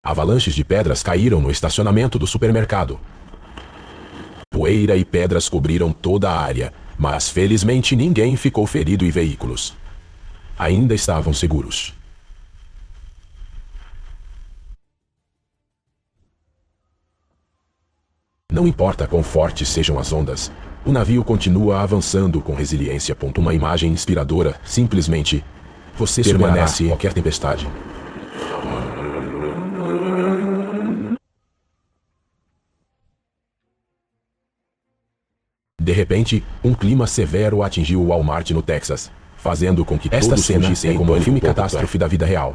Avalanches de pedras caíram no estacionamento do supermercado. Poeira e pedras cobriram toda a área, mas felizmente ninguém ficou ferido e veículos ainda estavam seguros. Não importa quão fortes sejam as ondas, o navio continua avançando com resiliência. Uma imagem inspiradora, simplesmente, você permanece em qualquer tempestade. De repente, um clima severo atingiu o Walmart no Texas, fazendo com que esta cena fugissem como um filme catástrofe da vida real.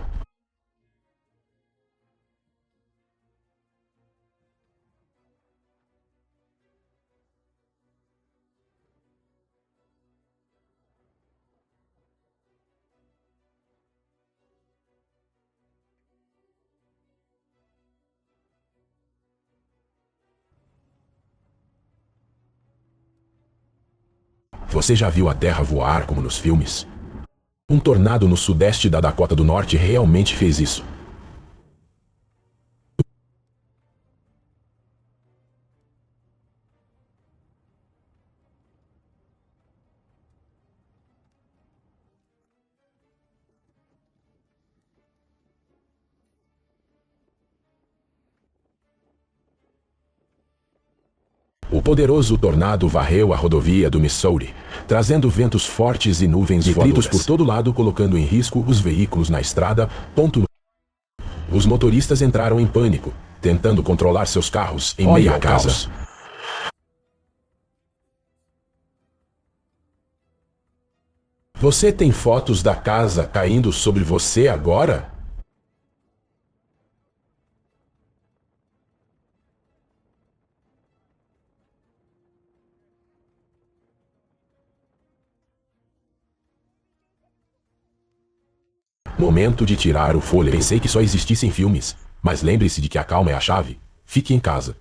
Você já viu a Terra voar como nos filmes? Um tornado no sudeste da Dakota do Norte realmente fez isso. O poderoso tornado varreu a rodovia do Missouri, trazendo ventos fortes e nuvens voadoras por todo lado, colocando em risco os veículos na estrada. Os motoristas entraram em pânico, tentando controlar seus carros em meio ao caos. Você tem fotos da casa caindo sobre você agora? Momento de tirar o fôlego. Pensei que só existissem filmes, mas lembre-se de que a calma é a chave. Fique em casa.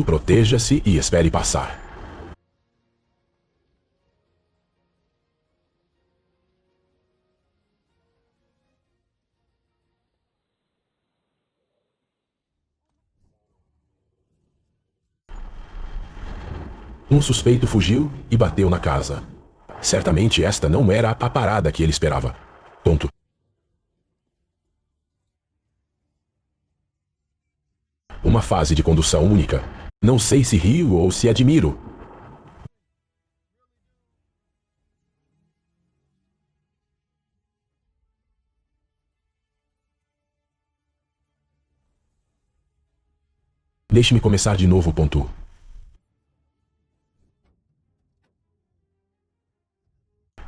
Proteja-se e espere passar. Um suspeito fugiu e bateu na casa. Certamente esta não era a parada que ele esperava. Uma fase de condução única. Não sei se rio ou se admiro. Deixe-me começar de novo.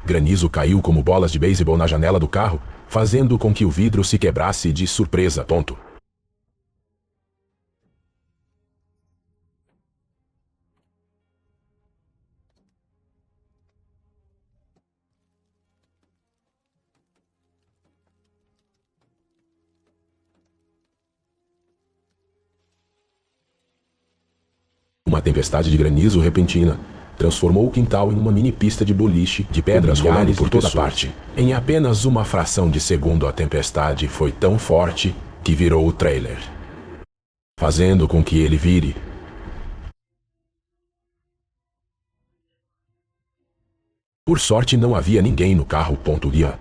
Granizo caiu como bolas de beisebol na janela do carro, fazendo com que o vidro se quebrasse de surpresa. Uma tempestade de granizo repentina transformou o quintal em uma mini pista de boliche, de pedras rolando por toda parte. Em apenas uma fração de segundo, a tempestade foi tão forte que virou o trailer, fazendo com que ele vire. Por sorte, não havia ninguém no carro. Guia.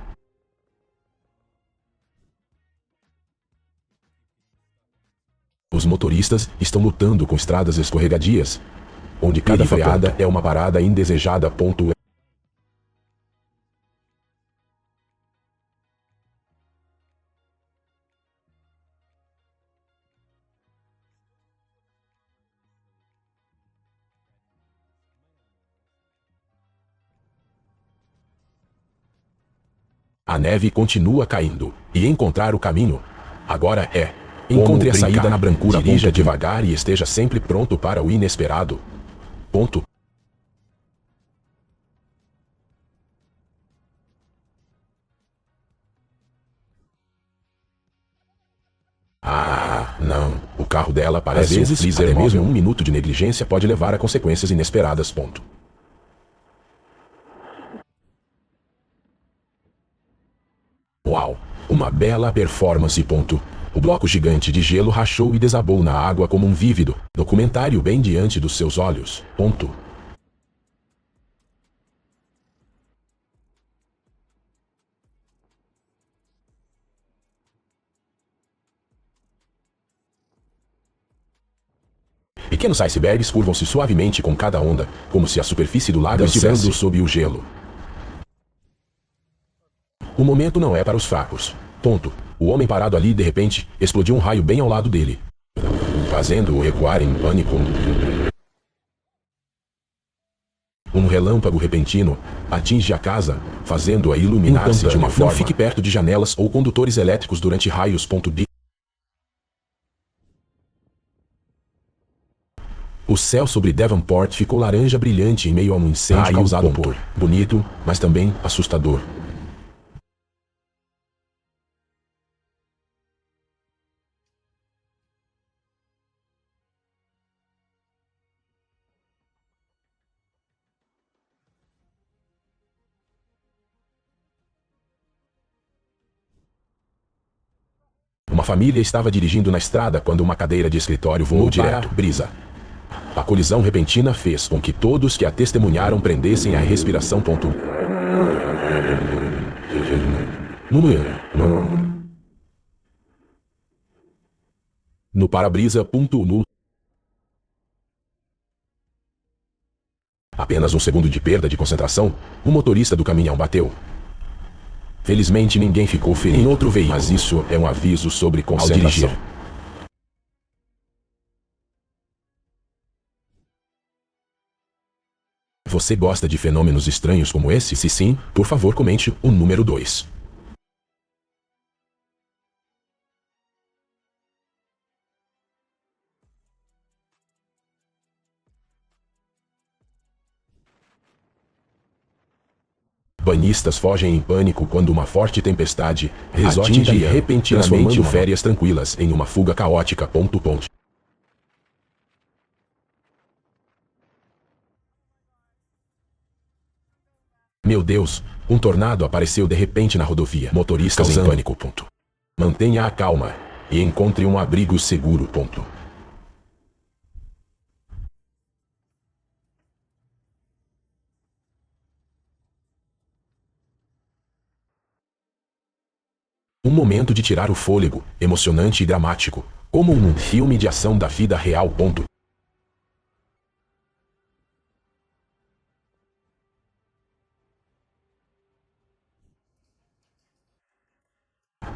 Os motoristas estão lutando com estradas escorregadias, onde cada freada é uma parada indesejada. A neve continua caindo, e encontrar o caminho agora é Encontre a saída na brancura. Dirija devagar e esteja sempre pronto para o inesperado. Ponto. Ah, não. O carro dela parece às vezes, freezer até mesmo 1 minuto de negligência pode levar a consequências inesperadas. Ponto. Uau! Uma bela performance. Ponto. O bloco gigante de gelo rachou e desabou na água como um vívido documentário bem diante dos seus olhos. Ponto. Pequenos icebergs curvam-se suavemente com cada onda, como se a superfície do lago estivesse sob o gelo. O momento não é para os fracos. Ponto. O homem parado ali de repente explodiu um raio bem ao lado dele, fazendo-o recuar em pânico. Um relâmpago repentino atinge a casa, fazendo-a iluminar-se de uma forma. Não fique perto de janelas ou condutores elétricos durante raios. O céu sobre Devonport ficou laranja brilhante em meio a um incêndio causado por bonito, mas também assustador. Uma família estava dirigindo na estrada quando uma cadeira de escritório voou direto. Brisa. A colisão repentina fez com que todos que a testemunharam prendessem a respiração. No para-brisa. Apenas um segundo de perda de concentração, o motorista do caminhão bateu. Felizmente ninguém ficou ferido em outro veículo, mas isso é um aviso sobre concentração. Você gosta de fenômenos estranhos como esse? Se sim, por favor comente o número 2. Banhistas fogem em pânico quando uma forte tempestade atinge repentinamente férias tranquilas em uma fuga caótica. Meu Deus, um tornado apareceu de repente na rodovia. Motoristas em pânico. Mantenha a calma e encontre um abrigo seguro. Um momento de tirar o fôlego, emocionante e dramático, como num filme de ação da vida real.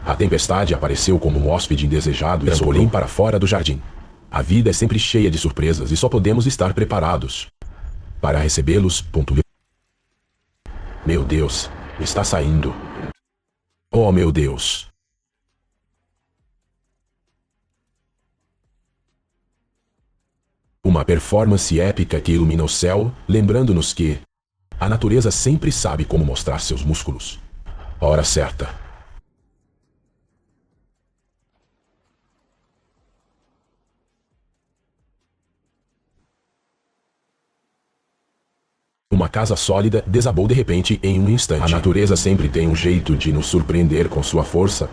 A tempestade apareceu como um hóspede indesejado e trampolim para fora do jardim. A vida é sempre cheia de surpresas e só podemos estar preparados para recebê-los. Meu Deus, está saindo. Oh, meu Deus. Uma performance épica que ilumina o céu, lembrando-nos que a natureza sempre sabe como mostrar seus músculos. Hora certa. Uma casa sólida desabou de repente em um instante. A natureza sempre tem um jeito de nos surpreender com sua força.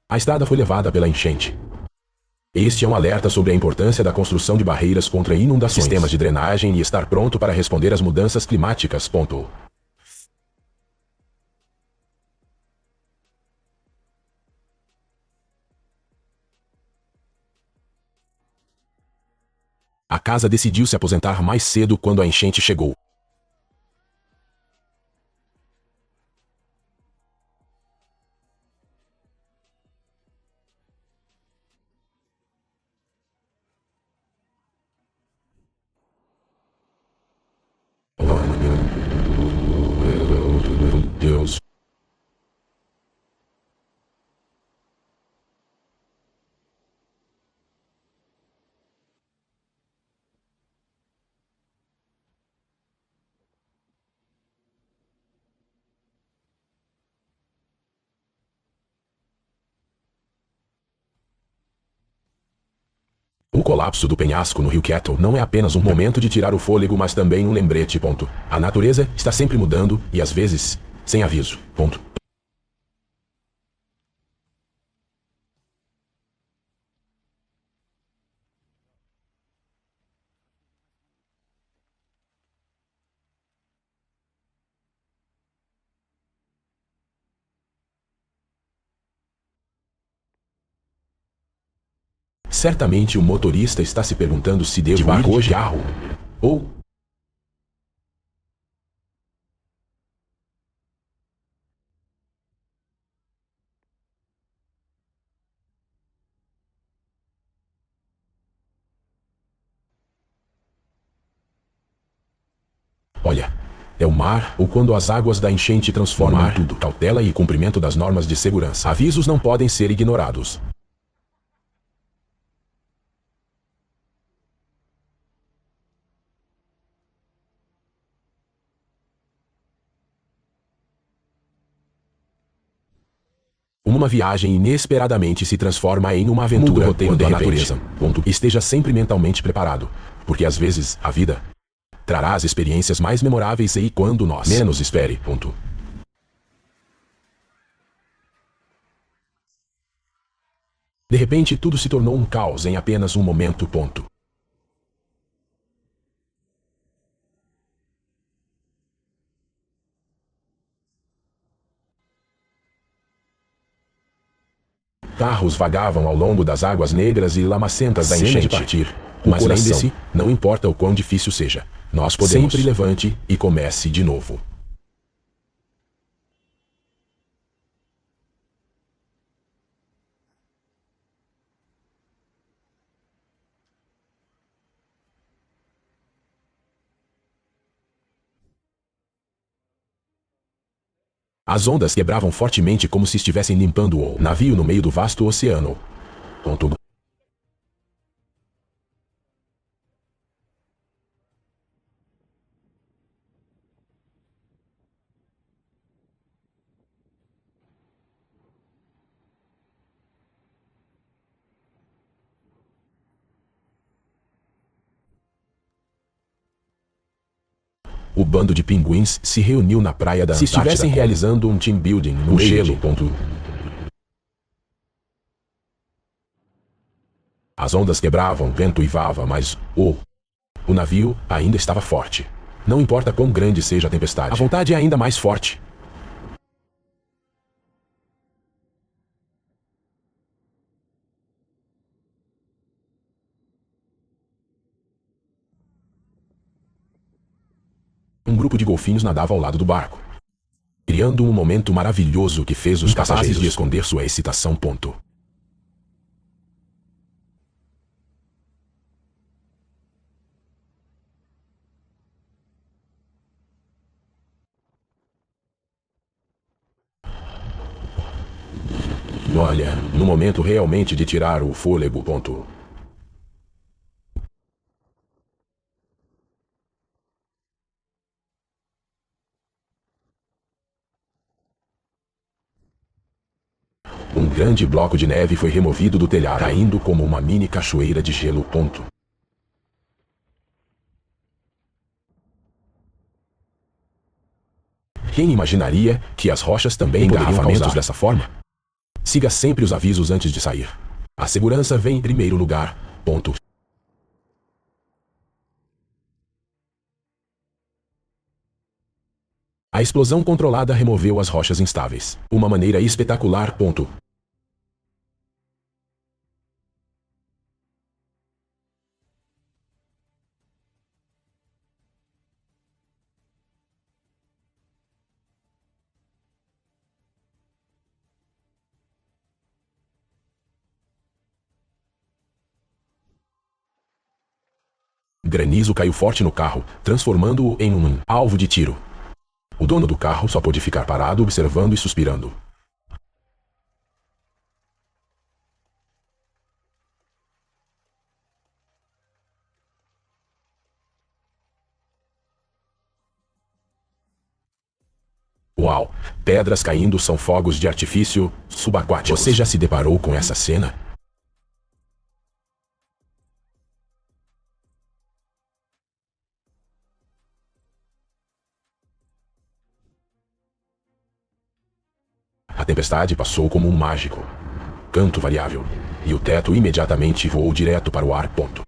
A estrada foi levada pela enchente. Este é um alerta sobre a importância da construção de barreiras contra inundações, sistemas de drenagem e estar pronto para responder às mudanças climáticas. A casa decidiu se aposentar mais cedo quando a enchente chegou. O colapso do penhasco no rio Kettle não é apenas um momento de tirar o fôlego, mas também um lembrete. A natureza está sempre mudando e às vezes sem aviso. Certamente o motorista está se perguntando se devo ir de carro ou... Olha, é o mar ou quando as águas da enchente transformam tudo. Cautela e cumprimento das normas de segurança. Avisos não podem ser ignorados. Uma viagem inesperadamente se transforma em uma aventura quando a natureza. Esteja sempre mentalmente preparado, porque às vezes a vida trará as experiências mais memoráveis e quando nós menos espere. De repente tudo se tornou um caos em apenas um momento. Carros vagavam ao longo das águas negras e lamacentas da enchente. Mas lembre-se, não importa o quão difícil seja, nós podemos. Sempre levante e comece de novo. As ondas quebravam fortemente como se estivessem limpando o navio no meio do vasto oceano. O bando de pinguins se reuniu na praia da Antártida. Se estivessem realizando um team building no gelo. As ondas quebravam, vento uivava, mas o navio ainda estava forte. Não importa quão grande seja a tempestade, a vontade é ainda mais forte. Um grupo de golfinhos nadava ao lado do barco, criando um momento maravilhoso que fez os capazes de esconder sua excitação. Olha, no momento realmente de tirar o fôlego. Um grande bloco de neve foi removido do telhado, caindo como uma mini cachoeira de gelo. Quem imaginaria que as rochas também poderiam causar dessa forma? Siga sempre os avisos antes de sair. A segurança vem em primeiro lugar. A explosão controlada removeu as rochas instáveis. Uma maneira espetacular. Granizo caiu forte no carro, transformando-o em um alvo de tiro. O dono do carro só pôde ficar parado observando e suspirando. Uau! Pedras caindo são fogos de artifício subaquáticos. Você já se deparou com essa cena? A tempestade passou como um mágico canto variável, e o teto imediatamente voou direto para o ar. Ponto.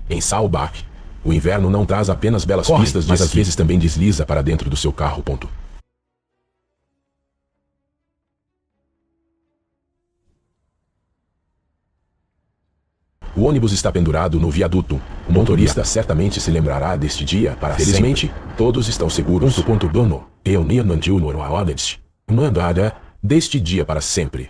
Em Saalbach, o inverno não traz apenas belas pistas, mas às vezes também desliza para dentro do seu carro. Ponto. O ônibus está pendurado no viaduto. O motorista certamente se lembrará deste dia para felizmente, sempre. Todos estão seguros. Dono, eu não mandada deste dia para sempre.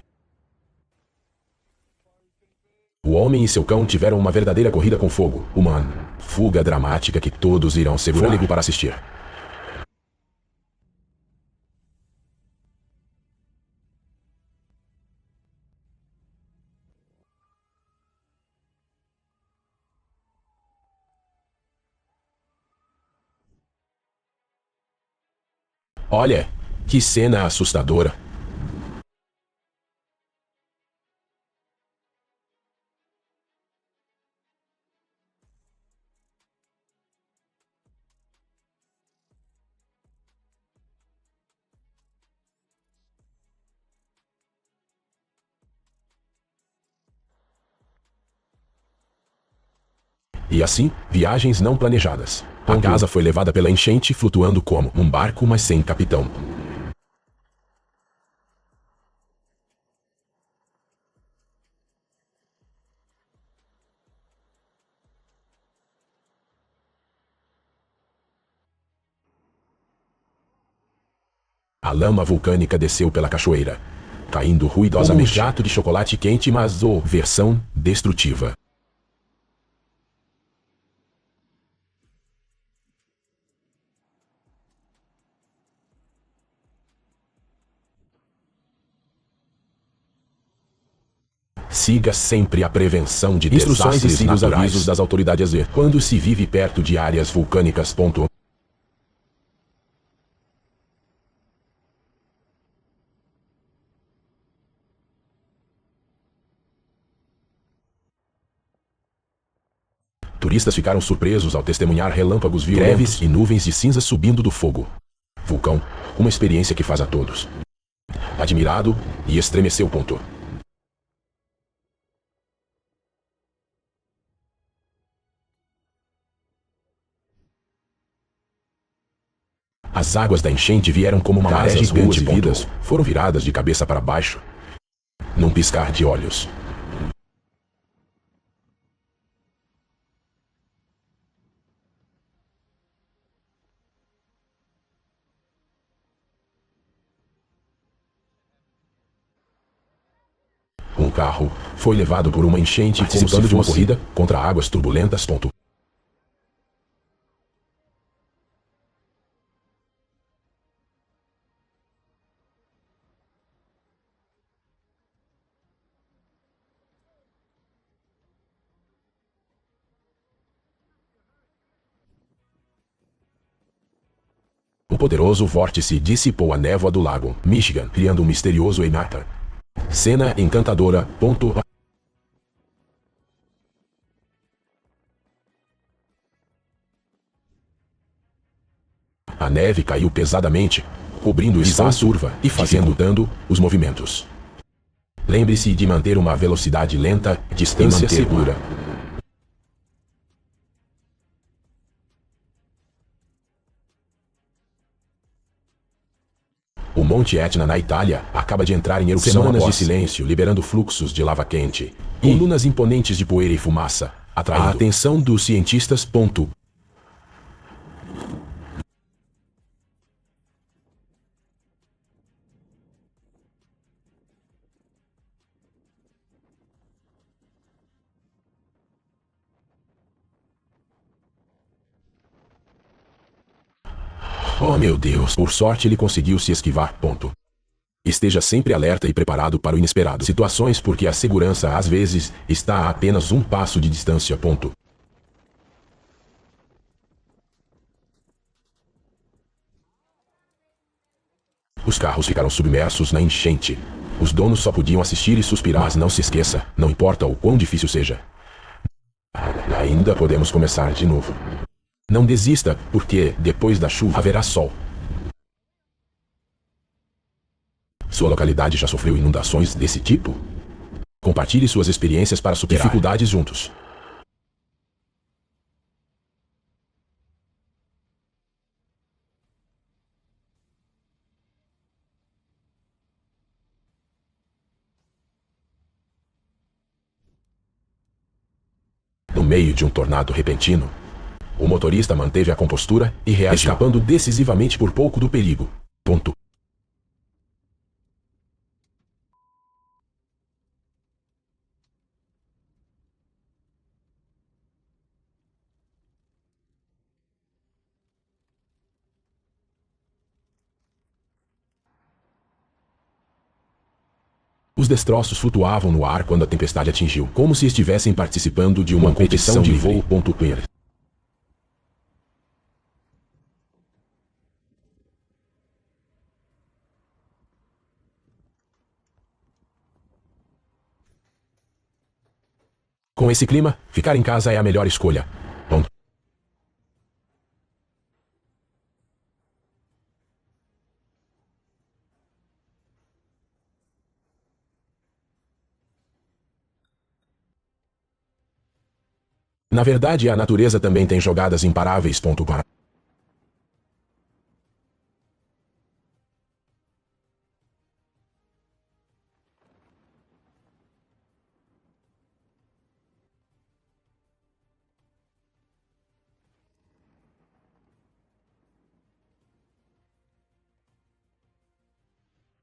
O homem e seu cão tiveram uma verdadeira corrida com fogo. Uma fuga dramática que todos irão segurar fôlego para assistir. Olha, que cena assustadora. E assim, viagens não planejadas. A casa foi levada pela enchente flutuando como um barco, mas sem capitão. A lama vulcânica desceu pela cachoeira, caindo ruidosamente. Um jato de chocolate quente, mas versão destrutiva. Siga sempre a prevenção de instruções e siga os avisos das autoridades quando se vive perto de áreas vulcânicas. Turistas ficaram surpresos ao testemunhar relâmpagos violentos, greves e nuvens de cinza subindo do fogo. Vulcão, uma experiência que faz a todos admirado e estremeceu. As águas da enchente vieram como uma maré gigante e vidas foram viradas de cabeça para baixo, num piscar de olhos. Um carro foi levado por uma enchente participando de uma corrida contra águas turbulentas. Um poderoso vórtice dissipou a névoa do lago Michigan, criando um misterioso Enata. Cena encantadora. A neve caiu pesadamente, cobrindo o espaço turva e fazendo dando os movimentos. Lembre-se de manter uma velocidade lenta, distância segura. O Monte Etna na Itália acaba de entrar em erupção. Semanas de silêncio, liberando fluxos de lava quente, colunas imponentes de poeira e fumaça, atraindo a atenção dos cientistas. Oh meu Deus! Por sorte ele conseguiu se esquivar. Esteja sempre alerta e preparado para o inesperado. Situações porque a segurança às vezes está a apenas um passo de distância. Os carros ficaram submersos na enchente, Os donos só podiam assistir e suspirar. Mas não se esqueça, não importa o quão difícil seja. Ainda podemos começar de novo. Não desista, porque, depois da chuva, haverá sol. Sua localidade já sofreu inundações desse tipo? Compartilhe suas experiências para superar dificuldades juntos. No meio de um tornado repentino, o motorista manteve a compostura e reagiu, escapando decisivamente por pouco do perigo. Ponto. Os destroços flutuavam no ar quando a tempestade atingiu, como se estivessem participando de uma competição de voo. Com esse clima, ficar em casa é a melhor escolha. Ponto. Na verdade, a natureza também tem jogadas imparáveis.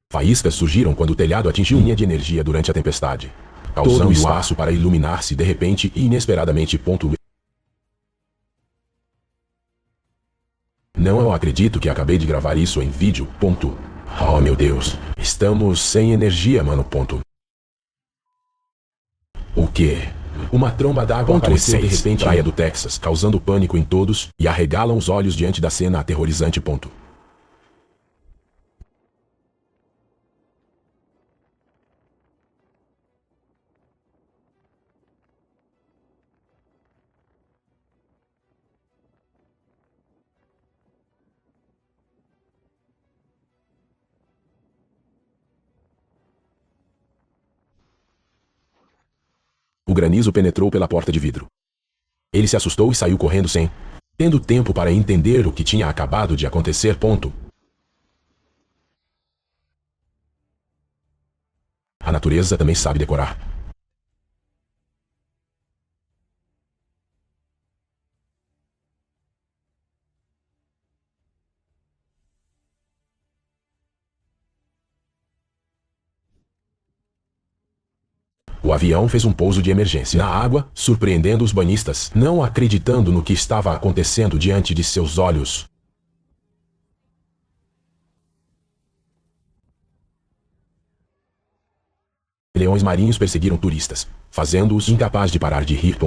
Faíscas surgiram quando o telhado atingiu linha de energia durante a tempestade, causando espaço para iluminar-se de repente e inesperadamente. Não acredito que acabei de gravar isso em vídeo. Oh meu Deus, estamos sem energia, mano. O quê? Uma tromba d'água apareceu de repente na praia do Texas, causando pânico em todos e arregalam os olhos diante da cena aterrorizante. O granizo penetrou pela porta de vidro. Ele se assustou e saiu correndo sem tendo tempo para entender o que tinha acabado de acontecer. A natureza também sabe decorar. O avião fez um pouso de emergência na água, surpreendendo os banhistas, não acreditando no que estava acontecendo diante de seus olhos. Leões marinhos perseguiram turistas, fazendo-os incapazes de parar de rir.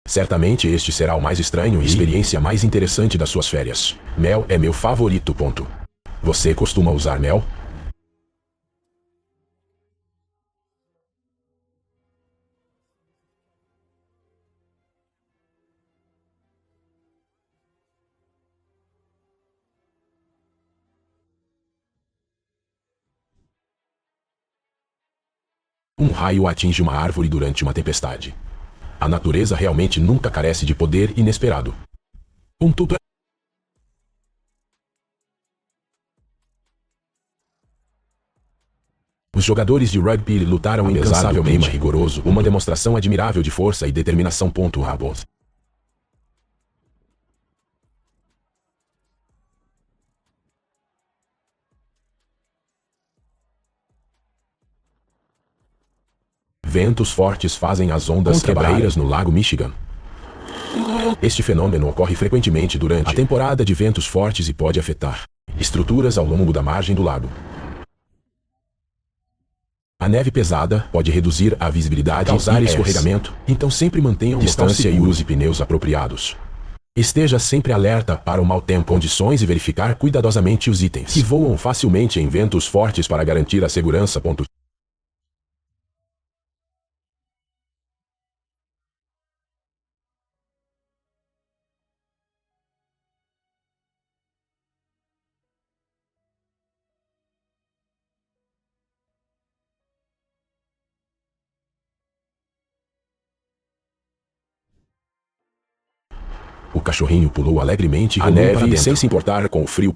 Certamente este será o mais estranho e experiência mais interessante das suas férias. Mel é meu favorito. Você costuma usar mel? Um raio atinge uma árvore durante uma tempestade. A natureza realmente nunca carece de poder inesperado. Os jogadores de rugby lutaram incansavelmente, rigoroso, uma demonstração admirável de força e determinação. Rabos. Ventos fortes fazem as ondas quebrarem no Lago Michigan. Este fenômeno ocorre frequentemente durante a temporada de ventos fortes e pode afetar estruturas ao longo da margem do lago. A neve pesada pode reduzir a visibilidade e causar escorregamento, então sempre mantenham distância e use pneus apropriados. Esteja sempre alerta para o mau tempo, condições e verificar cuidadosamente os itens que voam facilmente em ventos fortes para garantir a segurança. O cachorrinho pulou alegremente e rolou para dentro, sem se importar com o frio.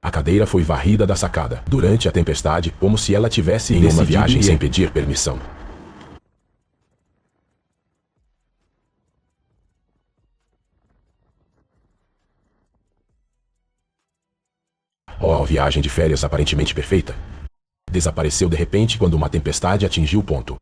A cadeira foi varrida da sacada durante a tempestade, como se ela tivesse em uma viagem sem pedir permissão. Oh, viagem de férias aparentemente perfeita desapareceu de repente quando uma tempestade atingiu o ponto.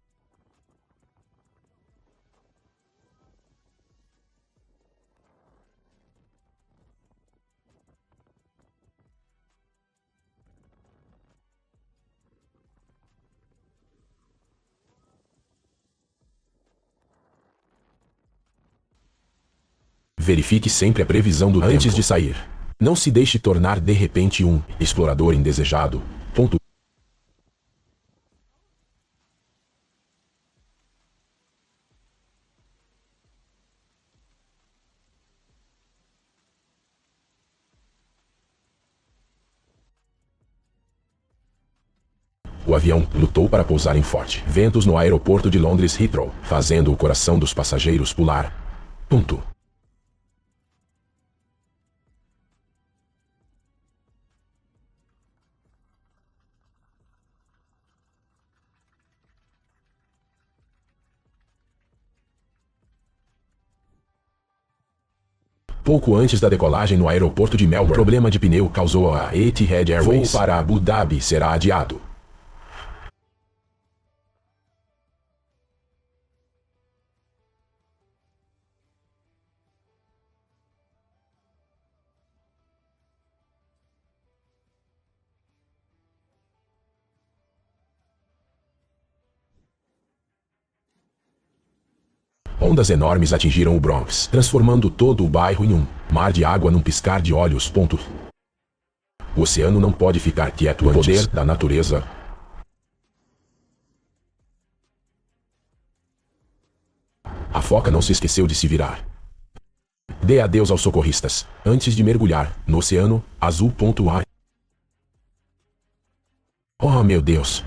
Verifique sempre a previsão do tempo antes de sair. Não se deixe tornar de repente um explorador indesejado. O avião lutou para pousar em forte ventos no aeroporto de Londres Heathrow, fazendo o coração dos passageiros pular. Pouco antes da decolagem no aeroporto de Melbourne, o problema de pneu causou a Etihad Airways. Voo para Abu Dhabi será adiado. Ondas enormes atingiram o Bronx, transformando todo o bairro em um mar de água num piscar de olhos. O oceano não pode ficar quieto ante o poder da natureza. A foca não se esqueceu de se virar. Dê adeus aos socorristas, antes de mergulhar no oceano azul. Oh meu Deus!